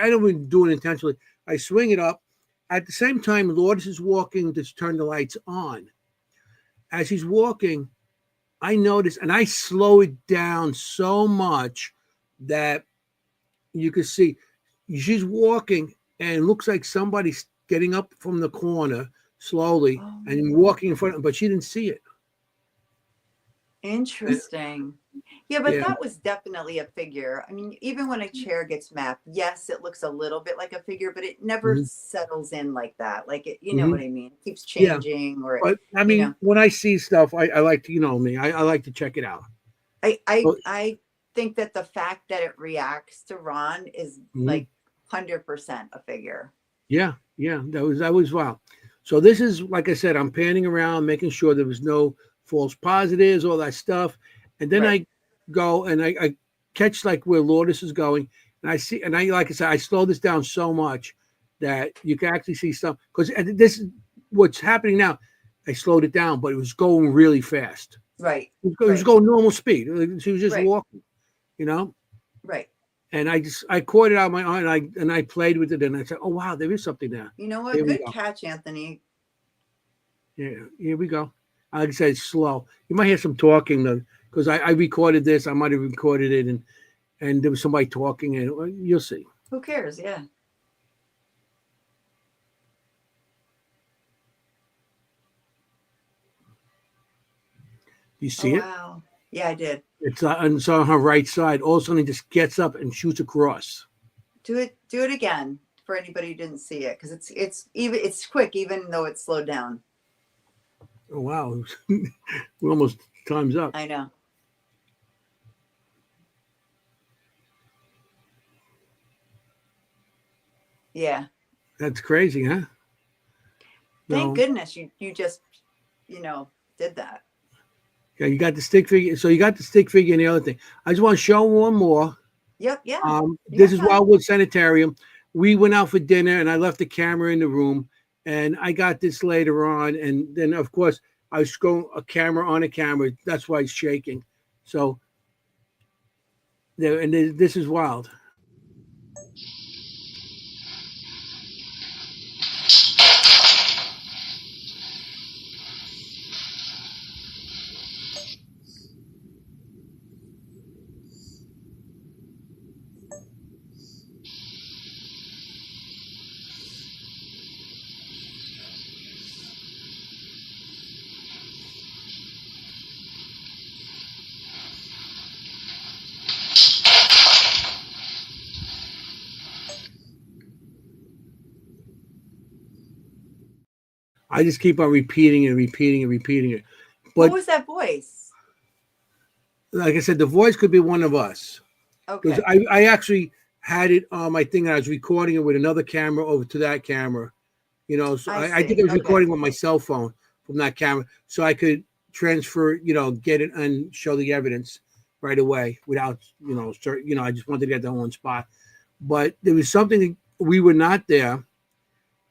don't even do it intentionally. I swing it up. At the same time, Lourdes is walking to turn the lights on. As he's walking, I notice, and I slow it down so much that you could see she's walking, and it looks like somebody's getting up from the corner slowly Oh, and walking in front of, but she didn't see it. interesting. Yeah, but Yeah. that was definitely a figure. I mean, even when a chair gets mapped, yes, it looks a little bit like a figure, but it never Mhm. settles in like that. Like it, you know Mhm. what I mean? It keeps Yeah. changing, or But I you mean, know, when I see stuff, I like to, you know me, I like to check it out. But, I think that the fact that it reacts to Ron is mhm. like 100% a figure. Yeah, that was wow. So this is, like I said, I'm panning around, making sure there was no false positives, all that stuff, and then Right. I go and I catch like where Lourdes is going, and I see, and I, like I said, I slow this down so much that you can actually see stuff, because this is what's happening now. I slowed it down, but it was going really fast. Right. It was Right. going normal speed. Like, she was just Right. walking, you know. Right. And I caught it out of my eye, and I played with it, and I said, "Oh wow, there is something there." You know what? Here we Good go. catch, Anthony. Yeah, here we go. Like I said, slow. You might hear some talking though, because I recorded this. I might have recorded it, and there was somebody talking, and well, you'll see. Who cares? Yeah. You Oh see it? wow. Yeah, I did. It's on her right side. All of a sudden, it just gets up and shoots across. Do it again for anybody who didn't see it, because it's quick even though it's slowed down. Oh wow, we're almost time's up. I know. Yeah. That's crazy, huh? Thank No, goodness you just, did that. yeah, you got the stick figure. So you got the stick figure and the other thing. I just want to show one more. Yep, yeah. You This got is time. Wildwood Sanitarium. We went out for dinner, and I left the camera in the room, and I got this later on, and then of course I was going a camera on a camera. That's why it's shaking. So there, and this is wild. I just keep on repeating and repeating and repeating it. What But was that voice? like I said, the voice could be one of us, because Okay. I actually had it on my thing, and I was recording it with another camera over to that camera. So I I think see. I was Okay. recording with my cell phone from that camera, so I could transfer, get it and show the evidence right away without, I just wanted to get that one spot. But there was something, we were not there,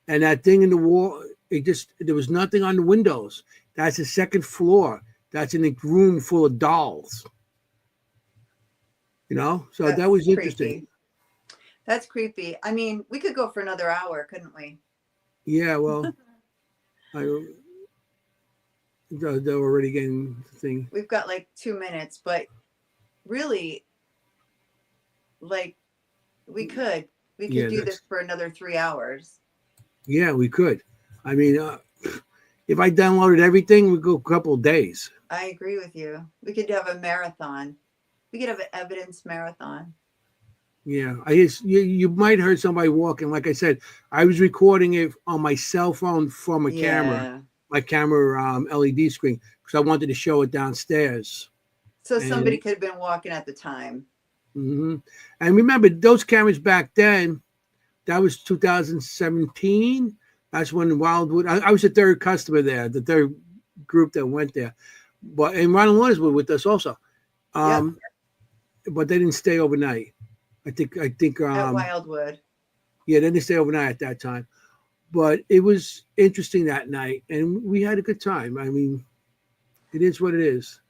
and that thing in the wall, there was nothing on the windows. That's the second floor. That's in a room full of dolls. So that That's was interesting. creepy. That's creepy. I mean, we could go for another hour, couldn't we? Yeah, well, I they're already getting the thing. We've got like 2 minutes, but really, like, we could Yeah, do this for another 3 hours. yeah, we could. I mean, if I downloaded everything, we'd go a couple of days. I agree with you. We could have a marathon. We could have an evidence marathon. Yeah, you might have heard somebody walking. Like I said, I was recording it on my cell phone from a camera, my camera LED screen, because I wanted to show it downstairs. So somebody And could have been walking at the time. and remember, those cameras back then, that was 2017. That's when Wildwood. I was the third customer there, the third group that went there. And Ron and Lourdes were with us also. Yep. But they didn't stay overnight. I think At Wildwood. yeah, they didn't stay overnight at that time. But it was interesting that night, and we had a good time. I mean, it is what it is.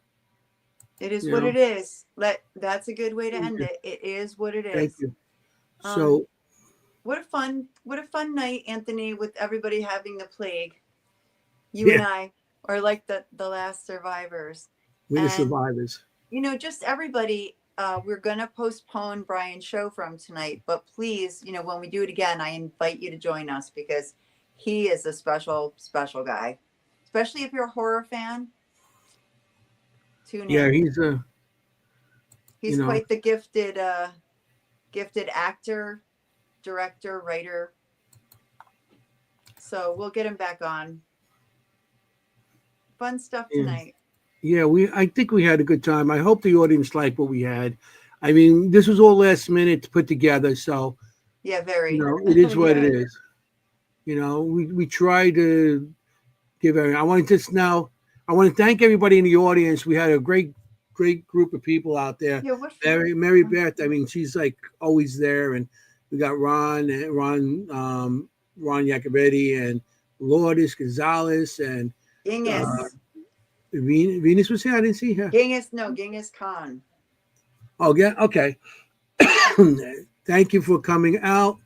It is You what know? it is. That's a good way to end it. It is what it is. Thank you. So what a fun night, Anthony, with everybody having the plague. You and I are like the last survivors. we're the And, survivors. just everybody, we're gonna postpone Brian's show from tonight, but please, when we do it again, I invite you to join us because he is a special, special guy. Especially if you're a horror fan. Tune Yeah, in. he's Quite the gifted actor, director, writer. So we'll get him back on. Fun stuff tonight. Yeah, I think we had a good time. I hope the audience liked what we had. I mean, this was all last minute to put together, so yeah, very. It is what it is. We try to give everything. I want to thank everybody in the audience. We had a great group of people out there. Yeah, Mary Beth, I mean, she's like always there, and we got Ron Iacobetti and Lourdes Gonzalez and Genghis. Venus was here. I didn't see her. Genghis Khan. Oh yeah, okay. Thank you for coming out.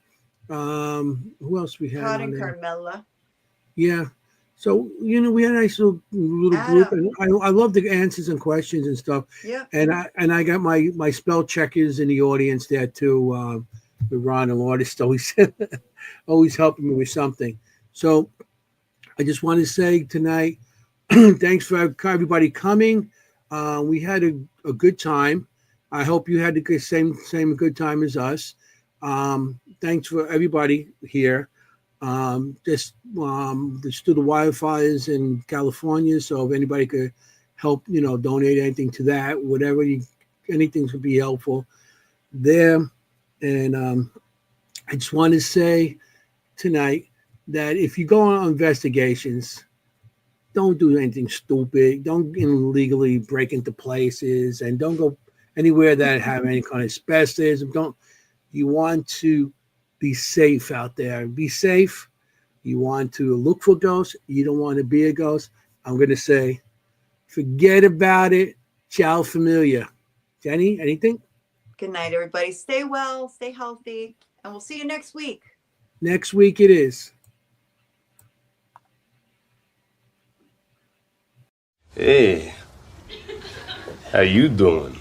Who else we had? Todd on and there? Carmela. Yeah. So we had a nice little group, and I love the answers and questions and stuff. Yeah. And I got my spell checkers in the audience there too. With Ron and Lourdes always helping me with something. So I just want to say tonight, thanks for everybody coming. We had a good time. I hope you had the same good time as us. Thanks for everybody here. Just there's still the wildfires in California, so if anybody could help, donate anything to that, anything could be helpful there. And I just want to say tonight that if you go on investigations, don't do anything stupid. Don't illegally break into places, and don't go anywhere that have any kind of asbestos. You want to be safe out there. Be safe. You want to look for ghosts. You don't want to be a ghost. I'm going to say, forget about it. Ciao, familia. Jenny, anything? Good night, everybody. Stay well, stay healthy, and we'll see you next week. Next week it is. Hey, how you doing?